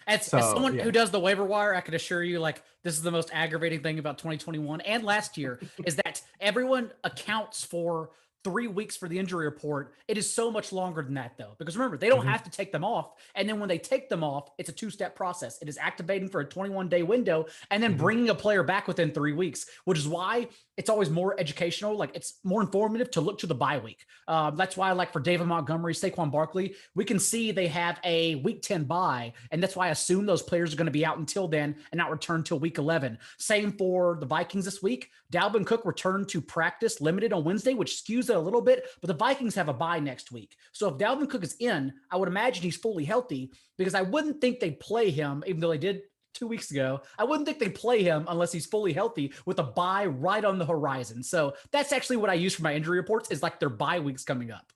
As someone who does the waiver wire, I can assure you, this is the most aggravating thing about 2021 and last year is that everyone accounts for 3 weeks for the injury report. It is so much longer than that, though, because remember, they don't have to take them off. And then when they take them off, it's a 2-step process. It is activating for a 21-day window and then bringing a player back within 3 weeks, which is why it's always more educational. It's more informative to look to the bye week. That's why, for David Montgomery, Saquon Barkley, we can see they have a week 10 bye. And that's why I assume those players are going to be out until then and not return till week 11. Same for the Vikings this week. Dalvin Cook returned to practice limited on Wednesday, which skews it a little bit, but the Vikings have a bye next week. So if Dalvin Cook is in, I would imagine he's fully healthy, because I wouldn't think they'd play him, even though they did 2 weeks ago. I wouldn't think they'd play him unless he's fully healthy with a bye right on the horizon. So that's actually what I use for my injury reports is their bye weeks coming up.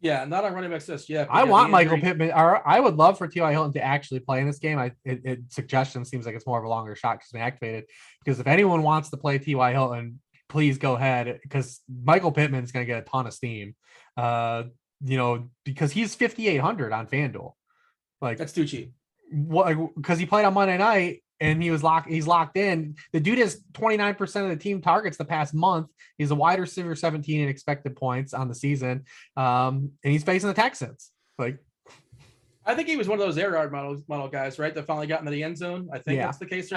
Yeah, not on running backs just yet. I want Michael Pittman, or I would love for T.Y. Hilton to actually play in this game. Suggestion seems like it's more of a longer shot because it's been activated. Because if anyone wants to play T.Y. Hilton, please go ahead, because Michael Pittman's going to get a ton of steam. Because he's 5,800 on FanDuel. Like, that's too cheap. What? Because he played on Monday night and he's locked in. The dude has 29% of the team targets the past month. He's a wide receiver, 17 in expected points on the season. And he's facing the Texans. Like, I think he was one of those air yard model guys, right? That finally got into the end zone. I think that's the case.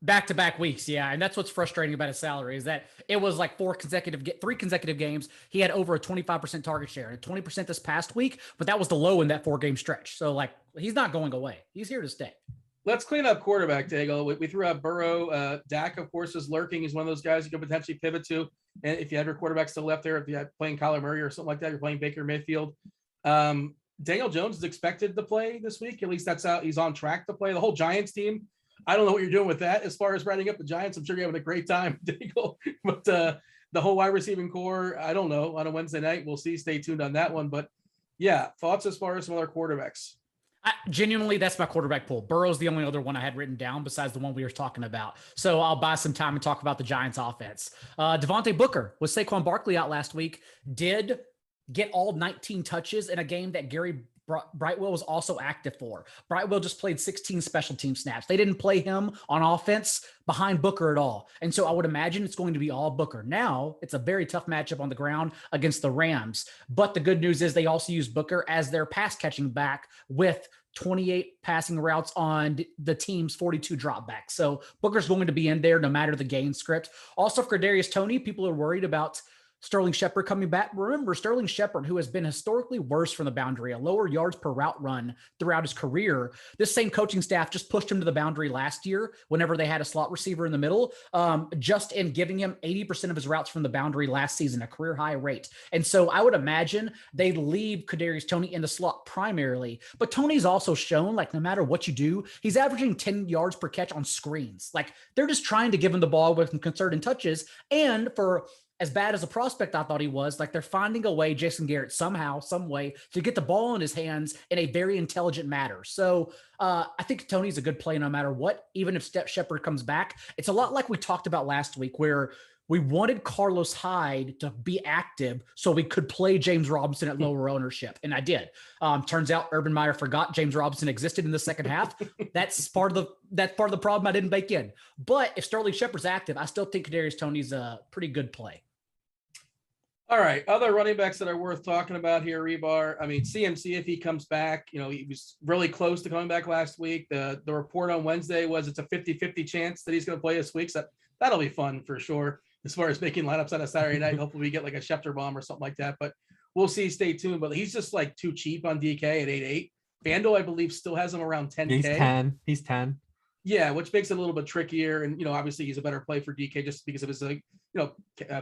Back-to-back weeks, yeah. And that's what's frustrating about his salary is that it was like three consecutive games. He had over a 25% target share, 20% this past week, but that was the low in that 4-game stretch. So, like, he's not going away. He's here to stay. Let's clean up quarterback, Daigle. We threw out Burrow. Dak, of course, is lurking. He's one of those guys you could potentially pivot to. And if you have your quarterback still left there, if you're playing Kyler Murray or something like that, you're playing Baker Mayfield. Daniel Jones is expected to play this week. At least that's out. He's on track to play. The whole Giants team, I don't know what you're doing with that as far as writing up the Giants. I'm sure you're having a great time, Daigle. But the whole wide receiving core, I don't know. On a Wednesday night, we'll see. Stay tuned on that one. But, yeah, thoughts as far as some other quarterbacks? Genuinely, that's my quarterback pool. Burrow's the only other one I had written down besides the one we were talking about. So I'll buy some time and talk about the Giants offense. Devontae Booker with Saquon Barkley out last week did get all 19 touches in a game that Gary Brightwell was also active for. Brightwell just played 16 special team snaps. They didn't play him on offense behind Booker at all. And so I would imagine it's going to be all Booker. Now, it's a very tough matchup on the ground against the Rams. But the good news is they also use Booker as their pass catching back with 28 passing routes on the team's 42 dropbacks. So Booker's going to be in there no matter the game script. Also for Kadarius Toney, people are worried about Sterling Shepard coming back. Remember, Sterling Shepard, who has been historically worse from the boundary, a lower yards per route run throughout his career. This same coaching staff just pushed him to the boundary last year whenever they had a slot receiver in the middle, just in giving him 80% of his routes from the boundary last season, a career high rate. And so I would imagine they leave Kadarius Toney in the slot primarily. But Toney's also shown, like, no matter what you do, he's averaging 10 yards per catch on screens. Like, they're just trying to give him the ball with some concerted touches. And for as bad as a prospect I thought he was, like, they're finding a way, Jason Garrett, somehow, some way, to get the ball in his hands in a very intelligent manner. So I think Toney's a good play no matter what, even if Shepard comes back. It's a lot like we talked about last week, where we wanted Carlos Hyde to be active so we could play James Robinson at lower ownership. And I did. Turns out Urban Meyer forgot James Robinson existed in the second half. That's part of the problem I didn't bake in. But if Sterling Shepard's active, I still think Kadarius Toney's a pretty good play. All right, other running backs that are worth talking about here, Hribar. I mean, CMC, if he comes back, he was really close to coming back last week. The report on Wednesday was it's a 50-50 chance that he's going to play this week. So that'll be fun for sure as far as making lineups on a Saturday night. Hopefully we get like a Schefter bomb or something like that. But we'll see. Stay tuned. But he's just like too cheap on DK at 8.8. FanDuel, I believe, still has him around 10K. He's 10. Yeah, which makes it a little bit trickier. And, obviously he's a better play for DK just because of his,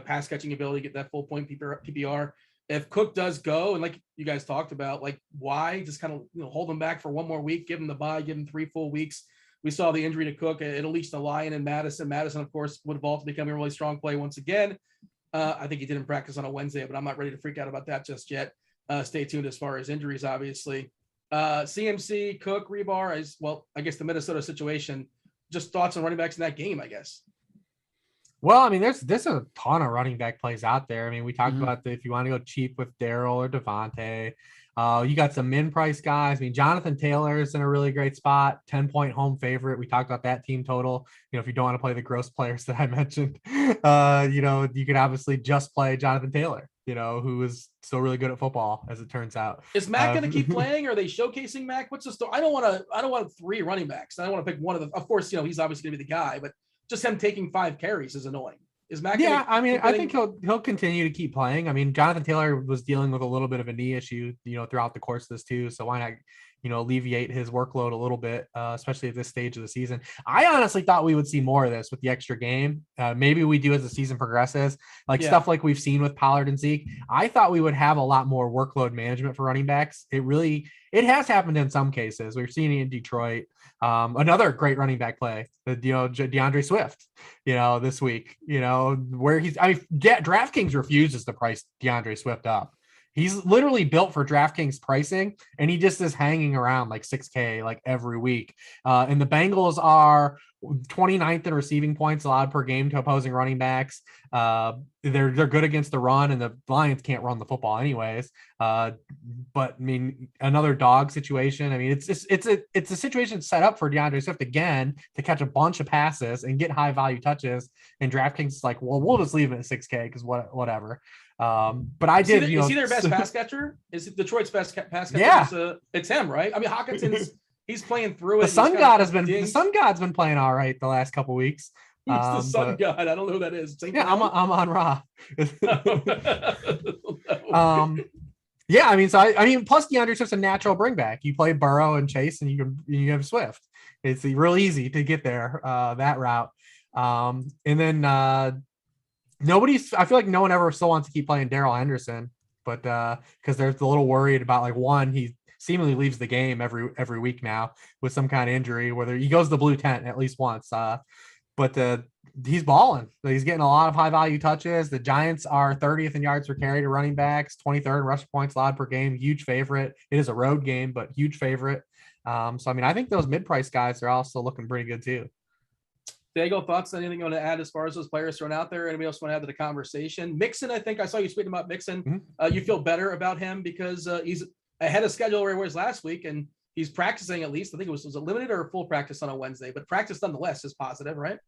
pass catching ability, get that full point PPR. If Cook does go, and like you guys talked about, like, why just kind of, hold him back for one more week, give him the bye, give him 3 full weeks. We saw the injury to Cook. It unleashed the Lion and Madison. Madison, of course, would evolve to become a really strong play once again. I think he didn't practice on a Wednesday, but I'm not ready to freak out about that just yet. Stay tuned as far as injuries, obviously. CMC, Cook, Hribar, I guess the Minnesota situation. Just thoughts on running backs in that game, I guess. Well, I mean, there's a ton of running back plays out there. I mean, we talked about if you want to go cheap with Darrell or Devontae. You got some min-price guys. I mean, Jonathan Taylor is in a really great spot, 10-point home favorite. We talked about that team total. If you don't want to play the gross players that I mentioned, you could obviously just play Jonathan Taylor, who is still really good at football, as it turns out. Is Mac going to keep playing? Are they showcasing Mac? What's the story? I don't want 3 running backs. I don't want to pick one of them. Of course, he's obviously going to be the guy, but just him taking 5 carries is annoying. Is Mac? Yeah, I mean, I think he'll continue to keep playing. I mean, Jonathan Taylor was dealing with a little bit of a knee issue, throughout the course of this too. So why not, alleviate his workload a little bit, especially at this stage of the season. I honestly thought we would see more of this with the extra game. Maybe we do as the season progresses, stuff like we've seen with Pollard and Zeke. I thought we would have a lot more workload management for running backs. It has happened in some cases. We're seeing it in Detroit. Another great running back play, DeAndre Swift, this week, where DraftKings refuses to price DeAndre Swift up. He's literally built for DraftKings pricing, and he just is hanging around like 6K like every week. And the Bengals are 29th in receiving points allowed per game to opposing running backs. They're good against the run, and the Lions can't run the football anyways. But I mean, another dog situation. I mean, it's a situation set up for DeAndre Swift again to catch a bunch of passes and get high value touches. And DraftKings is like, well, we'll just leave it at 6K because whatever. But I did. Is he their best pass catcher? Is it Detroit's best pass catcher? Yeah, it's him, right? I mean, Hawkinson's he's playing through it. The Sun God's been playing all right the last couple weeks. Who's the Sun God? I don't know who that is. I'm on Ra. Yeah, I mean, so I mean, plus DeAndre Swift's a natural bring back. You play Burrow and Chase, and you have Swift. It's real easy to get there that route. And then I feel like no one ever still wants to keep playing Darrell Henderson, but because they're a little worried about like one, he seemingly leaves the game every week now with some kind of injury, whether he goes to the blue tent at least once. But he's balling. He's getting a lot of high value touches. The Giants are 30th in yards per carry to running backs, 23rd in rush points allowed per game. Huge favorite. It is a road game, but huge favorite. So I mean, I think those mid-price guys are also looking pretty good too. Daigle, thoughts? Anything you want to add as far as those players thrown out there? Anybody else want to add to the conversation? Mixon, I think I saw you tweeting about Mixon. Mm-hmm. You feel better about him because he's ahead of schedule where he was last week, and he's practicing at least. I think was it limited or full practice on a Wednesday, but practice nonetheless is positive, right?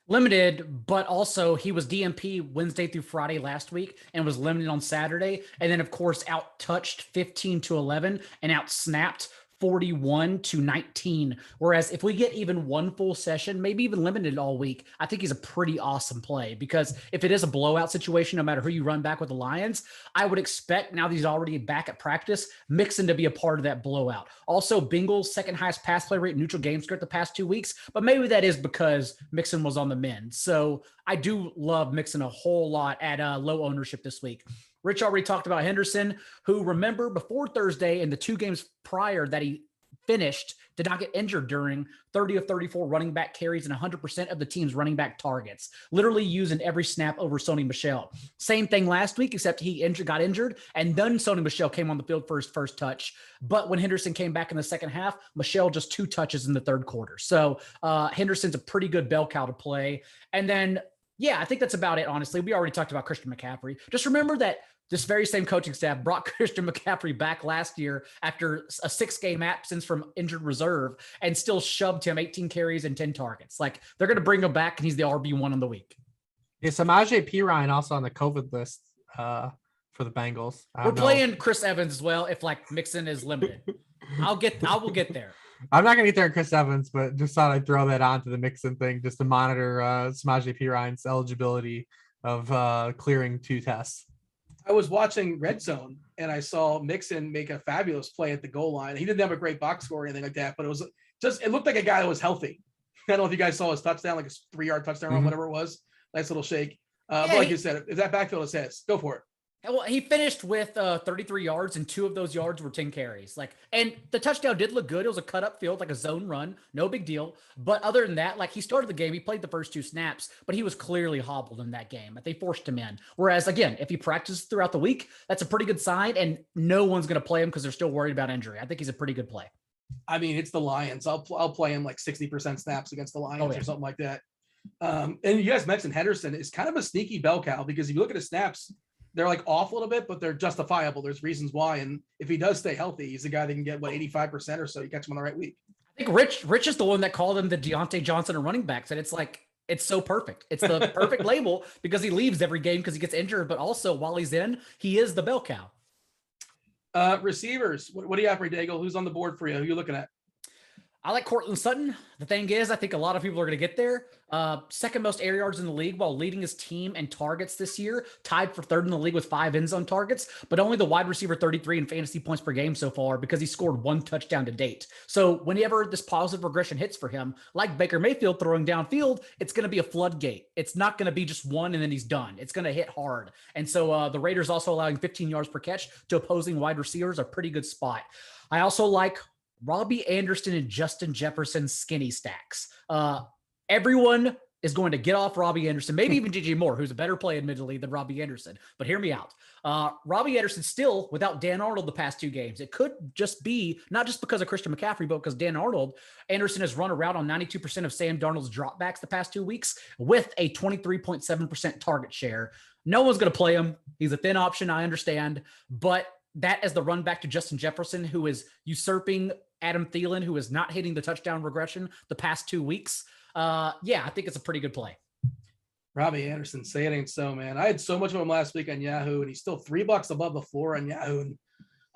Limited, but also he was DMP Wednesday through Friday last week and was limited on Saturday. And then, of course, out touched 15-11 and out snapped 41-19. Whereas if we get even one full session, maybe even limited all week, I think he's a pretty awesome play, because if it is a blowout situation, no matter who you run back with the Lions, I would expect, now that he's already back at practice, Mixon to be a part of that blowout. Also, Bengals second highest pass play rate, neutral game script the past 2 weeks, but maybe that is because Mixon was on the mend. So I do love Mixon a whole lot at low ownership this week. Rich already talked about Henderson, who, remember, before Thursday and the 2 games prior that he finished, did not get injured during 30 of 34 running back carries and 100% of the team's running back targets, literally using every snap over Sony Michel. Same thing last week, except he got injured, and then Sony Michel came on the field for his first touch. But when Henderson came back in the second half, Michel just 2 touches in the third quarter. So Henderson's a pretty good bell cow to play. And then, yeah, I think that's about it, honestly. We already talked about Christian McCaffrey. Just remember that this very same coaching staff brought Christian McCaffrey back last year after a 6-game absence from injured reserve and still shoved him 18 carries and 10 targets. Like, they're going to bring him back, and he's the RB1 on the week. Is Samaje Perine also on the COVID list for the Bengals? We're playing Chris Evans as well if like Mixon is limited. I will get there. I'm not going to get there in Chris Evans, but just thought I'd throw that onto the Mixon thing just to monitor Samaje Perine's eligibility of clearing 2 tests. I was watching Red Zone and I saw Mixon make a fabulous play at the goal line. He didn't have a great box score or anything like that, but it looked like a guy that was healthy. I don't know if you guys saw his touchdown, like a 3-yard touchdown or whatever it was. Nice little shake. But like you said, if that backfield is his, go for it. Well, he finished with 33 yards, and 2 of those yards were 10 carries. And the touchdown did look good. It was a cut up field, like a zone run, no big deal. But other than that, like, he started the game, he played the first 2 snaps, but he was clearly hobbled in that game. They forced him in. Whereas again, if he practices throughout the week, that's a pretty good sign, and no one's going to play him because they're still worried about injury. I think he's a pretty good play. I mean, it's the Lions. I'll play him like 60% snaps against the Lions or something like that. And you guys mentioned Henderson is kind of a sneaky bell cow, because if you look at his snaps, they're like off a little bit, but they're justifiable. There's reasons why. And if he does stay healthy, he's a guy that can get 85% or so. You catch him on the right week. I think Rich is the one that called him the Deontay Johnson of running backs. And it's like, it's so perfect. It's the perfect label, because he leaves every game because he gets injured, but also while he's in, he is the bell cow. Receivers. What do you have for Daigle? Who's on the board for you? Who are you looking at? I like Cortland Sutton. The thing is, I think a lot of people are going to get there. Second most air yards in the league while leading his team in targets this year, tied for 3rd in the league with 5 end zone targets, but only the wide receiver 33 in fantasy points per game so far, because he scored 1 touchdown to date. So whenever this positive regression hits for him, like Baker Mayfield throwing downfield, it's going to be a floodgate. It's not going to be just 1 and then he's done. It's going to hit hard. And so the Raiders also allowing 15 yards per catch to opposing wide receivers, a pretty good spot. I also like Robbie Anderson and Justin Jefferson skinny stacks. Everyone is going to get off Robbie Anderson, maybe even DJ Moore, who's a better play admittedly than Robbie Anderson. But hear me out. Robbie Anderson still without Dan Arnold the past 2 games. It could just be not just because of Christian McCaffrey, but because Dan Arnold. Anderson has run around on 92% of Sam Darnold's dropbacks the past 2 weeks with a 23.7% target share. No one's going to play him. He's a thin option, I understand. But that as the run back to Justin Jefferson, who is usurping Adam Thielen, who is not hitting the touchdown regression the past 2 weeks. I think it's a pretty good play. Robbie Anderson, say it ain't so, man. I had so much of him last week on Yahoo, and he's still $3 above the floor on Yahoo. And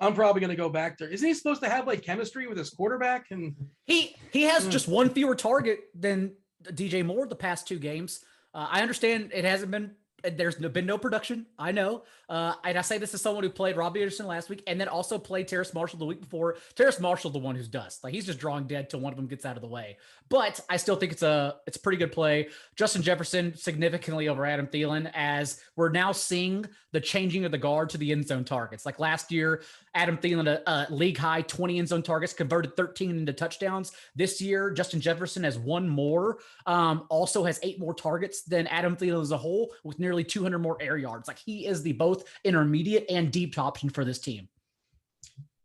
I'm probably going to go back there. Isn't he supposed to have like chemistry with his quarterback? And he has just one fewer target than DJ Moore the past 2 games. I understand it hasn't been. There's been no production. I know. And I say this as someone who played Robbie Anderson last week and then also played Terrace Marshall the week before. Terrace Marshall, the one who's dust. Like he's just drawing dead till one of them gets out of the way. But I still think it's a pretty good play. Justin Jefferson significantly over Adam Thielen as we're now seeing the changing of the guard to the end zone targets. Like last year, Adam Thielen, a league high 20 end zone targets, converted 13 into touchdowns. This year, Justin Jefferson has 1 more, also has 8 more targets than Adam Thielen as a whole with nearly 200 more air yards. Like he is the both intermediate and deep option for this team.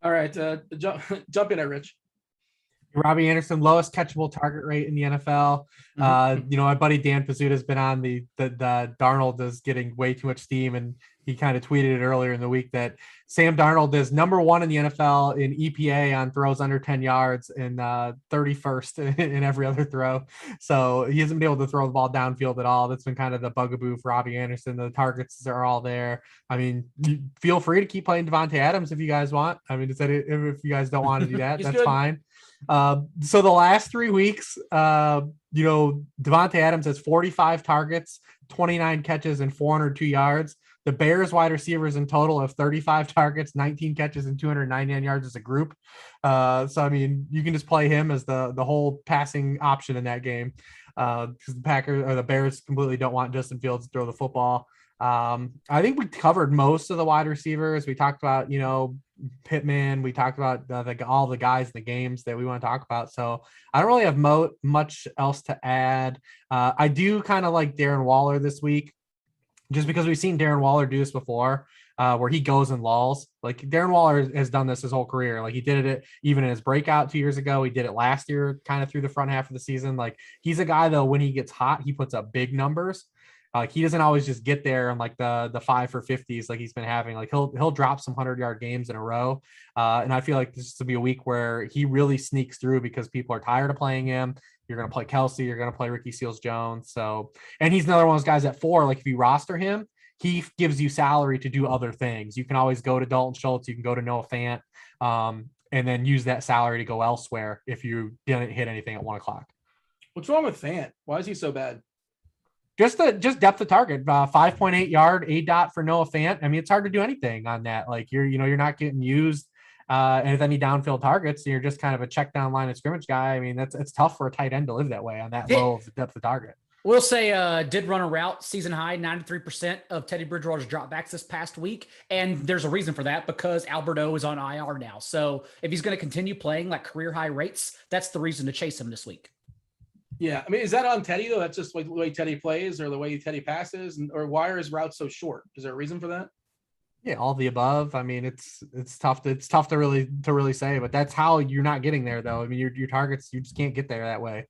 All right. Jump in there, Rich. Robbie Anderson, lowest catchable target rate in the NFL. My buddy Dan Pizzuta has been on the Darnold is getting way too much steam, and he kind of tweeted it earlier in the week that Sam Darnold is number 1 in the NFL in EPA on throws under 10 yards and 31st in every other throw. So he hasn't been able to throw the ball downfield at all. That's been kind of the bugaboo for Robbie Anderson. The targets are all there. I mean, feel free to keep playing Devontae Adams if you guys want. I mean, if you guys don't want to do that, that's good. Fine. So the last 3 weeks, Devontae Adams has 45 targets, 29 catches, and 402 yards. The Bears wide receivers in total have 35 targets, 19 catches, and 299 yards as a group. So, I mean, you can just play him as the whole passing option in that game because the Bears completely don't want Justin Fields to throw the football. I think we covered most of the wide receivers. We talked about, Pittman. We talked about all the guys in the games that we want to talk about. So I don't really have much else to add. I do kind of like Darren Waller this week, just because we've seen Darren Waller do this before, where he goes and lulls. Like Darren Waller has done this his whole career. Like he did it even in his breakout 2 years ago. He did it last year, kind of through the front half of the season. Like he's a guy though, when he gets hot, he puts up big numbers. Like he doesn't always just get there and like the 5 for 50s like he's been having. Like he'll drop some 100-yard games in a row. And I feel like this will be a week where he really sneaks through because people are tired of playing him. You're going to play Kelsey. You're going to play Ricky Seals-Jones. So, and he's another one of those guys at 4. Like if you roster him, he gives you salary to do other things. You can always go to Dalton Schultz. You can go to Noah Fant, and then use that salary to go elsewhere if you didn't hit anything at 1 o'clock. What's wrong with Fant? Why is he so bad? Just depth of target, 5.8 yard ADOT for Noah Fant. I mean, it's hard to do anything on that. Like you're not getting used and with any downfield targets, you're just kind of a check down line of scrimmage guy. I mean, it's tough for a tight end to live that way on that low of depth of target. We'll say did run a route season high, 93% of Teddy Bridgewater's dropbacks this past week. And there's a reason for that because Alberto is on IR now. So if he's going to continue playing like career high rates, that's the reason to chase him this week. Yeah, I mean, is that on Teddy though? That's just like the way Teddy plays, or the way Teddy passes, or why are his routes so short? Is there a reason for that? Yeah, all the above. I mean, it's tough to really say, but that's how you're not getting there though. I mean, your targets, you just can't get there that way.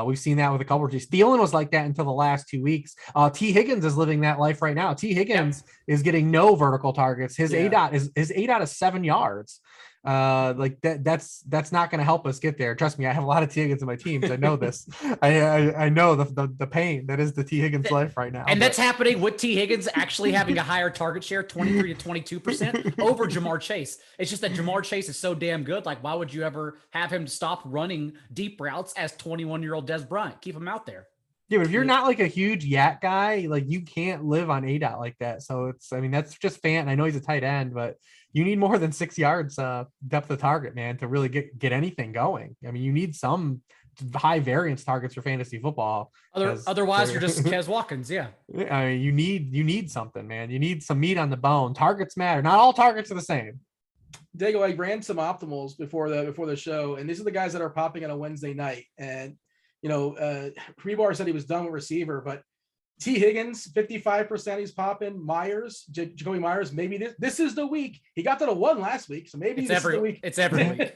We've seen that with a couple of teams. Thielen was like that until the last 2 weeks. T. Higgins is living that life right now. T. Higgins is getting no vertical targets. His ADOT is 7 yards. Like that's not going to help us get there. Trust me, I have a lot of T. Higgins in my teams. I know this. I know the pain that is the T. Higgins life right now. And that's happening with T. Higgins actually having a higher target share, 23 to 22% over Jamar Chase. It's just that Jamar Chase is so damn good. Like, why would you ever have him stop running deep routes as 21-year-old Des Bryant? Keep him out there. Yeah, but if you're not like a huge yak guy, like you can't live on ADOT like that. So that's just Fant. I know he's a tight end, but you need more than 6 yards depth of target, man, to really get anything going. I mean, you need some high variance targets for fantasy football. Otherwise, you're just Kez Watkins. Yeah. I mean, you need something, man. You need some meat on the bone. Targets matter. Not all targets are the same. Daigle, I ran some optimals before the show, and these are the guys that are popping on a Wednesday night. And Hribar said he was done with receiver, but T. Higgins, 55% he's popping. Jacoby Myers, maybe this is the week. He got to the 1 last week, so maybe this is the week. It's every week.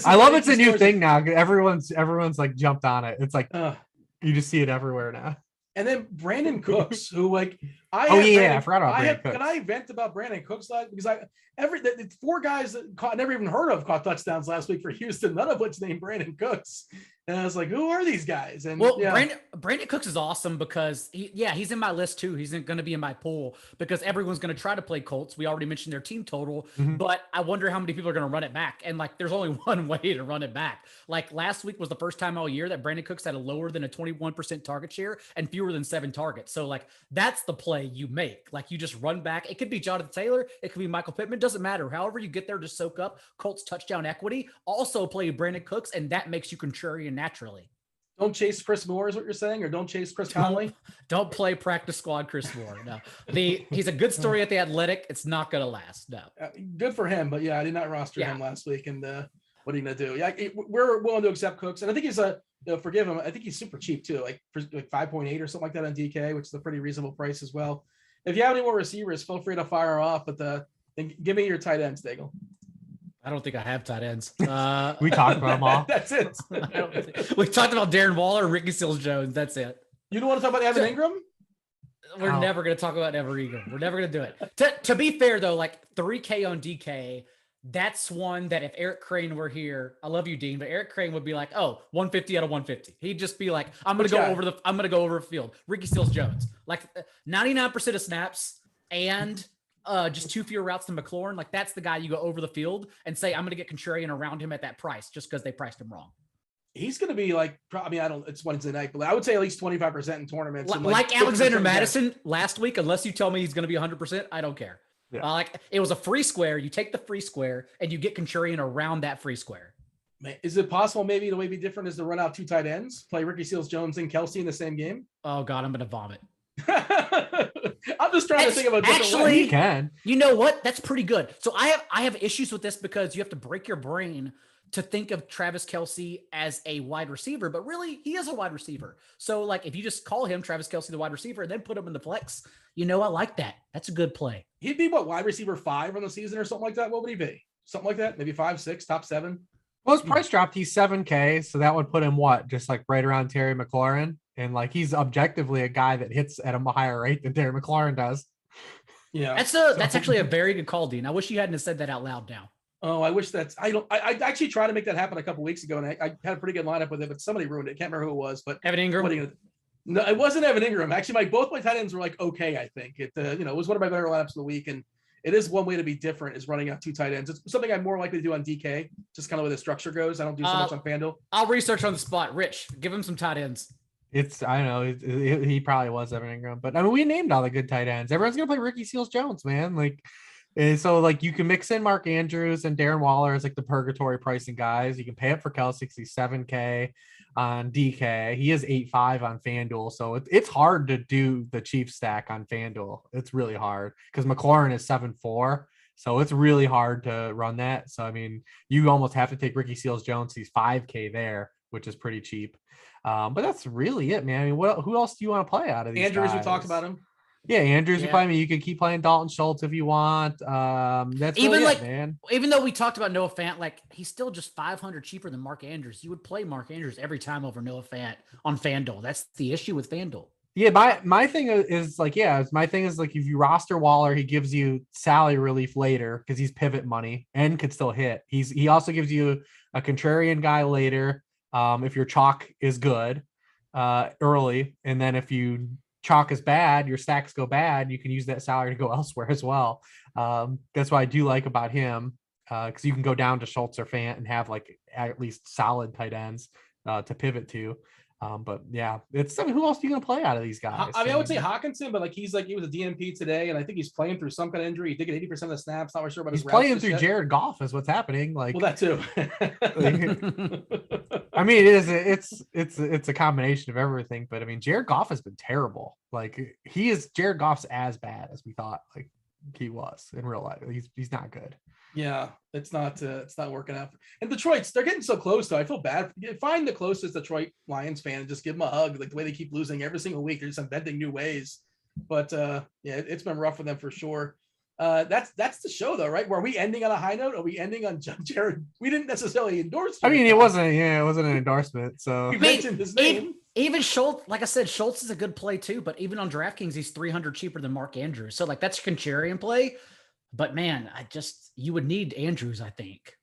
I love it's a new thing now. Everyone's like jumped on it. It's like you just see it everywhere now. And then Brandon Cooks, who I forgot about Brandon Cooks. Can I vent about Brandon Cooks because the 4 guys that I never even heard of caught touchdowns last week for Houston, none of which named Brandon Cooks. And I was like, who are these guys? And Brandon Cooks is awesome because he's in my list too. He's going to be in my pool because everyone's going to try to play Colts. We already mentioned their team total, but I wonder how many people are going to run it back. And there's only one way to run it back. Last week was the first time all year that Brandon Cooks had a lower than a 21% target share and fewer than 7 targets. So that's the play you make. You just run back. It could be Jonathan Taylor. It could be Michael Pittman. Doesn't matter. However you get there to soak up Colts touchdown equity. Also play Brandon Cooks, and that makes you contrarian naturally. Don't chase Chris Moore is what you're saying, or don't chase Chris Conley? Don't play practice squad Chris Moore. No, he's a good story at the Athletic. It's not going to last. No. Good for him, but I did not roster him last week. And what are you going to do? Yeah, we're willing to accept Cooks, and I think he's forgive him. I think he's super cheap too, like 5.8 or something like that on DK, which is a pretty reasonable price as well. If you have any more receivers, feel free to fire off. But then give me your tight ends, Daigle. I don't think I have tight ends. We talked about them all. That's it. We talked about Darren Waller, Ricky Seals-Jones. That's it. You don't want to talk about Evan Ingram? We're never going to talk about Evan Ingram. We're never going to do it. To be fair, though, 3K on DK, that's one that if Eric Crane were here, I love you, Dean, but Eric Crane would be like, 150 out of 150. He'd just be like, I'm going to go over the field. Ricky Seals-Jones, 99% of snaps and just 2 fewer routes than McLaurin. That's the guy you go over the field and say, I'm going to get contrarian around him at that price just because they priced him wrong. He's going to be it's Wednesday night, but I would say at least 25% in tournaments. Like Alexander Madison last week, unless you tell me he's going to be 100%, I don't care. Yeah. It was a free square. You take the free square and you get contrarian around that free square. Man, is it possible maybe the way be different is to run out 2 tight ends, play Ricky Seals-Jones and Kelsey in the same game? Oh God, I'm going to vomit. I'm just trying to think of a different way. You can. You know what? That's pretty good. So I have issues with this because you have to break your brain to think of Travis Kelce as a wide receiver, but really he is a wide receiver. So if you just call him Travis Kelce, the wide receiver, and then put him in the flex, I like that. That's a good play. He'd be wide receiver 5 on the season or something like that. What would he be? Something like that? Maybe 5, 6, top 7. Well, his price dropped. He's $7K. So that would put him just right around Terry McLaurin. And he's objectively a guy that hits at a higher rate than Terry McLaurin does. Yeah. That's actually a very good call, Dean. I wish you hadn't said that out loud now. Oh, I wish I actually tried to make that happen a couple weeks ago, and I had a pretty good lineup with it, but somebody ruined it. Can't remember who it was, but Evan Ingram. No, it wasn't Evan Ingram. Actually, both my tight ends were okay. I think it was one of my better lineups of the week, and it is one way to be different is running out 2 tight ends. It's something I'm more likely to do on DK, just kind of where the structure goes. I don't do so much on FanDuel. I'll research on the spot. Rich, give him some tight ends. I know he probably was Evan Ingram, but we named all the good tight ends. Everyone's gonna play Ricky Seals-Jones, man. So you can mix in Mark Andrews and Darren Waller as the purgatory pricing guys. You can pay up for Kelce, he's 7K on DK. He is 8.5 on FanDuel, so it's hard to do the Chiefs stack on FanDuel. It's really hard because McLaurin is 7.4, so it's really hard to run that. So you almost have to take Ricky Seals-Jones. He's 5K there, which is pretty cheap. But that's really it, man. Who else do you want to play out of these Andrews? guys? We talked about him. Yeah, Andrews. You play. You could keep playing Dalton Schultz if you want. That's even really man. Even though we talked about Noah Fant, he's still just 500 cheaper than Mark Andrews. You would play Mark Andrews every time over Noah Fant on FanDuel. That's the issue with FanDuel. Yeah, my thing is if you roster Waller, he gives you salary relief later because he's pivot money and could still hit. He also gives you a contrarian guy later. If your chalk is good early, and then if you chalk is bad, your stacks go bad, you can use that salary to go elsewhere as well. That's what I do like about him, because you can go down to Schultz or Fant and have at least solid tight ends to pivot to. But yeah, it's who else are you going to play out of these guys? I would say Hawkinson, but he was a DNP today, and I think he's playing through some kind of injury. He did get 80% of the snaps. Not really sure about his routes. He's playing through Jared Goff is what's happening. Well, that too. It's a combination of everything, but Jared Goff has been terrible. Jared Goff's as bad as we thought he was in real life. He's not good. Yeah, it's not working out. And they're getting so close though. I feel bad. Find the closest Detroit Lions fan and just give them a hug. Like the way they keep losing every single week, they're just inventing new ways. But yeah, it's been rough for them for sure. That's the show though, right? Were we ending on a high note? Are we ending on Jared? We didn't necessarily endorse. I mean, it wasn't an endorsement. So we mentioned his name. Even Schultz, like I said, Schultz is a good play too. But even on DraftKings, he's 300 cheaper than Mark Andrews. So like that's a contrarian play. But man, you would need Andrews, I think.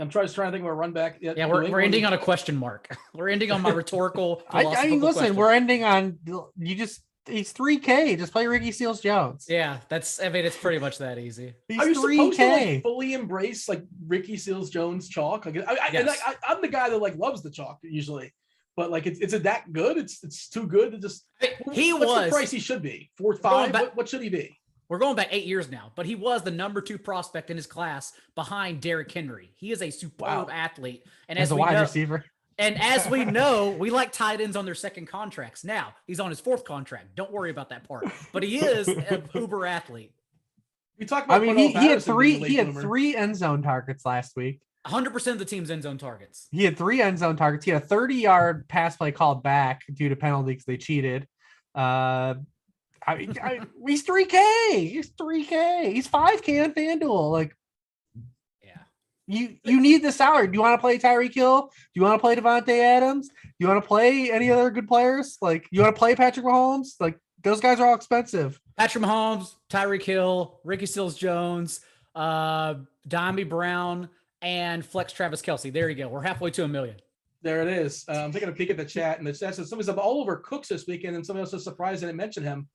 I'm trying to think of a run back. Yeah, we're ending on a question mark. We're ending on my rhetorical. I mean, listen, we're ending on he's 3K. Just play Ricky Seals-Jones. Yeah, it's pretty much that easy. He's Are you 3K. Supposed to like fully embrace like Ricky Seals-Jones chalk? Like, I'm the guy that like loves the chalk usually, but like it's that good. It's too good to just. What's the price he should be? 4.5. What should he be? We're going back 8 years now, but he was the number 2 prospect in his class behind Derrick Henry. He is a superb athlete, and as a wide receiver. And as we know, we like tight ends on their second contracts. Now he's on his 4th contract. Don't worry about that part. But he is an uber athlete. We talked about. I mean, he had 3 end zone targets last week. 100% of the team's end zone targets. He had 3 end zone targets. He had a 30-yard pass play called back due to penalty because they cheated. He's 3K. He's 3K. He's 5K on FanDuel. Like, you need the salary. Do you want to play Tyreek Hill? Do you want to play Devontae Adams? Do you want to play any other good players? Like, you want to play Patrick Mahomes? Like, those guys are all expensive. Patrick Mahomes, Tyreek Hill, Ricky Seals-Jones, Dimey Brown, and Flex Travis Kelce. There you go. We're halfway to $1 million. There it is. I'm taking a peek at the chat, and the chat says somebody's all over Cooks this weekend, and somebody else was surprised I didn't mention him.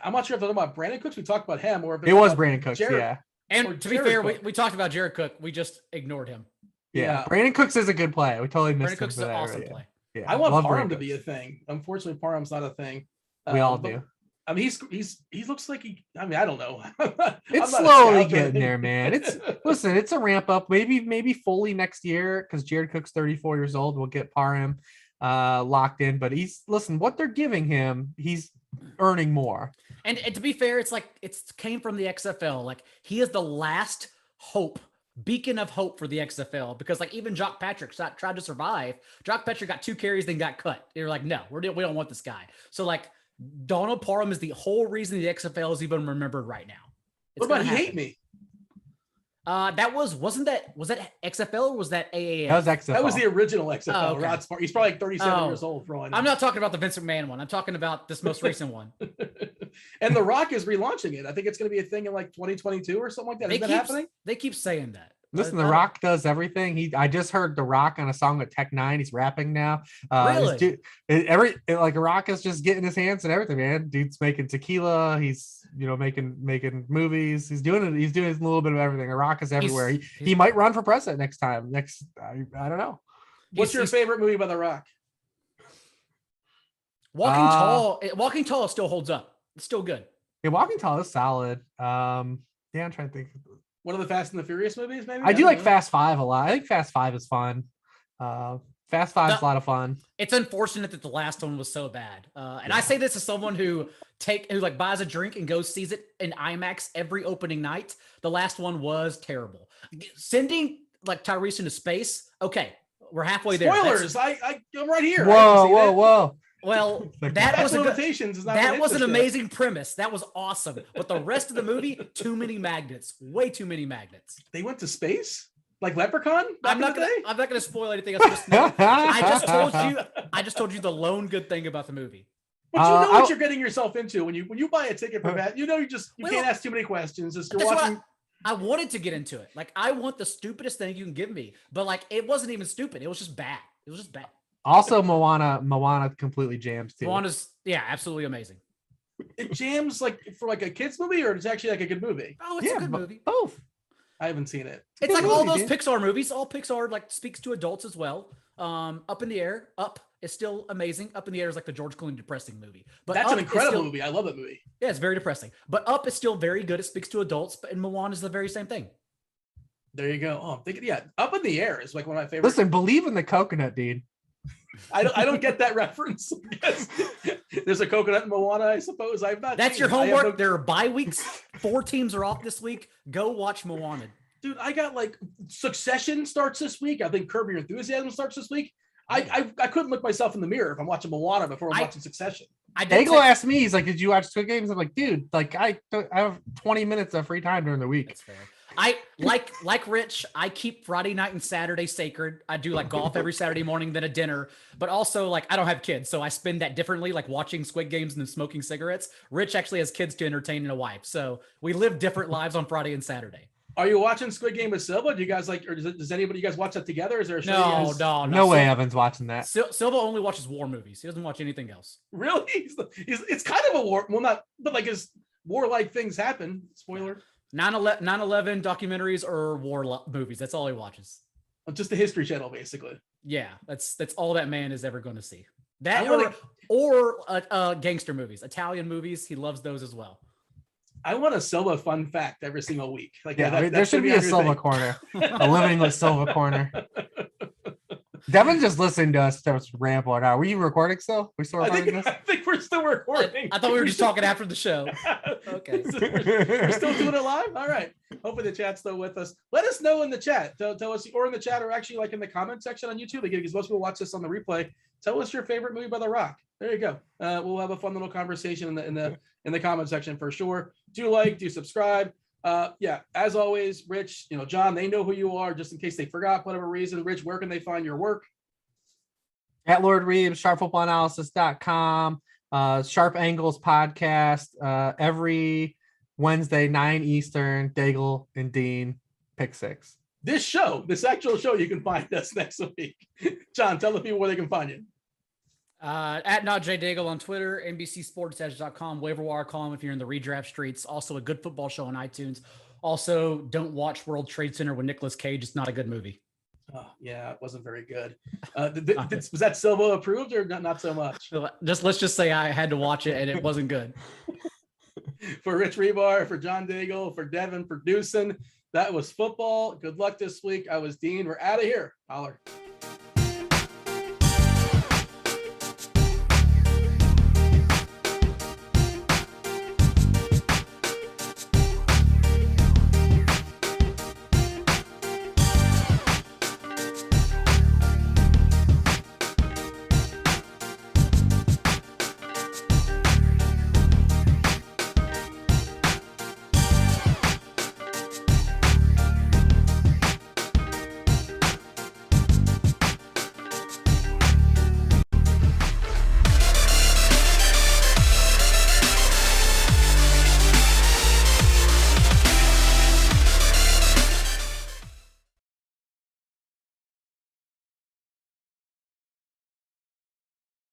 I'm not sure if they're talking about Brandon Cooks. We talked about him, or if it was Brandon Cooks. Yeah. And to be fair, we talked about Jared Cook. We just ignored him. Yeah. Brandon Cooks is a good play. We totally missed him. Brandon Cooks is an awesome play. Yeah. I want Parham to be a thing. Unfortunately, Parham's not a thing. We all do. I mean, he looks like I don't know. It's slowly getting there, man. It's a ramp up. Maybe fully next year because Jared Cook's 34 years old. We'll get Parham locked in. But what they're giving him, he's earning more. And to be fair, it's came from the XFL. Like, he is the last beacon of hope for the XFL, because like even Jock Patrick tried to survive. Jock Patrick got 2 carries, then got cut. They're like, no, we don't want this guy. So like Donald Parham is the whole reason the XFL is even remembered right now. What about He Hate Me? Was that XFL or was that AAF? That was XFL. That was the original XFL. Oh, okay. Rod Smart. He's probably like 37 years old for all I know. I'm not talking about the Vince McMahon one. I'm talking about this most recent one. And The Rock is relaunching it. I think it's going to be a thing in like 2022 or something like that. Is that happening? They keep saying that. Listen, The Rock does everything. I just heard The Rock on a song with Tech 9. He's rapping now. Really? The Rock is just getting his hands and everything, man. Dude's making tequila. He's making movies. He's doing a little bit of everything. The Rock is everywhere. He might run for president next time. I don't know. What's your favorite movie by The Rock? Walking Tall still holds up. It's still good. Yeah, Walking Tall is solid. I'm trying to think. One of the Fast and the Furious movies, maybe? I do like Fast 5 a lot. I think Fast 5 is fun. Fast 5 is a lot of fun. It's unfortunate that the last one was so bad. I say this as someone who buys a drink and goes sees it in IMAX every opening night. The last one was terrible. Sending like Tyrese into space. Okay, we're halfway there. Spoilers. I'm right here. Whoa. Well, that was an amazing premise. That was awesome. But the rest of the movie, too many magnets. Way too many magnets. They went to space? Like Leprechaun? I'm not gonna spoil anything else. I just told you the lone good thing about the movie. But you know what you're getting yourself into when you buy a ticket for that. You can't ask too many questions as you're watching. I wanted to get into it. Like, I want the stupidest thing you can give me, but like it wasn't even stupid. It was just bad. Also, Moana completely jams too. Moana's absolutely amazing. It jams like for like a kids movie, or it's actually like a good movie. Oh, it's a good movie. Both. I haven't seen it. It's like all those Pixar movies. All Pixar like speaks to adults as well. Up in the Air, Up is still amazing. Up in the Air is like the George Clooney depressing movie. But that's an incredible movie. I love that movie. Yeah, it's very depressing. But Up is still very good. It speaks to adults. But Moana is the very same thing. There you go. Oh, I'm thinking, Up in the Air is like one of my favorites. Listen, believe in the coconut, dude. I don't get that reference. There's a coconut in Moana, I suppose. I've not. That's your seen it. homework. There are bye weeks. 4 teams are off this week. Go watch Moana. Dude, I got like Succession starts this week. I think Curb Your Enthusiasm starts this week. I couldn't look myself in the mirror if I'm watching Moana before I'm watching Succession. Daigle asked me, he's like, "Did you watch Squid Games?" I'm like, "Dude, like I have 20 minutes of free time during the week." That's fair. I like Rich. I keep Friday night and Saturday sacred. I do like golf every Saturday morning, then a dinner. But also, like, I don't have kids, so I spend that differently, like watching Squid Games and smoking cigarettes. Rich actually has kids to entertain and a wife, so we live different lives on Friday and Saturday. Are you watching Squid Game with Silva? Do you guys like, or does anybody you guys watch that together? Is there a show? No way Evan's watching that. Silva only watches war movies. He doesn't watch anything else. Really? It's kind of a war. Well, not, but like his warlike things happen. Spoiler. 9/11 documentaries or war movies. That's all he watches. Just the History Channel, basically. Yeah, that's all that man is ever going to see. That or gangster movies, Italian movies. He loves those as well. I want a Silva fun fact every single week. Like, yeah, there should be a Silva corner, a living with Silva corner. Devin's just listening to us just ramble on. Were you recording still? We still recording this? I think we're still recording. I thought we were just talking after the show. Okay. We're still doing it live? All right. Hopefully the chat's still with us. Let us know in the chat. Tell us, or in the chat, or actually like in the comment section on YouTube, because most people watch this on the replay. Tell us your favorite movie by The Rock. There you go. We'll have a fun little conversation in the comment section for sure. Do subscribe. Yeah, as always, Rich, John, they know who you are, just in case they forgot for whatever reason. Rich, where can they find your work? At Lord Reeves, sharpfootballanalysis.com, Sharp Angles podcast, every Wednesday, 9 Eastern, Daigle and Dean, Pick Six. This actual show, you can find us next week. John, tell the people where they can find you. At NotJDaigle on Twitter, NBCSportsEdge.com, waiver wire column if you're in the redraft streets. Also a good football show on iTunes. Also, don't watch World Trade Center with Nicolas Cage. It's not a good movie. Oh, yeah, it wasn't very good. Was that Silva approved or not so much? Let's just say I had to watch it and it wasn't good. For Rich Hribar, for John Daigle, for Devin producing, that was football. Good luck this week. I was Dean. We're out of here. Holler.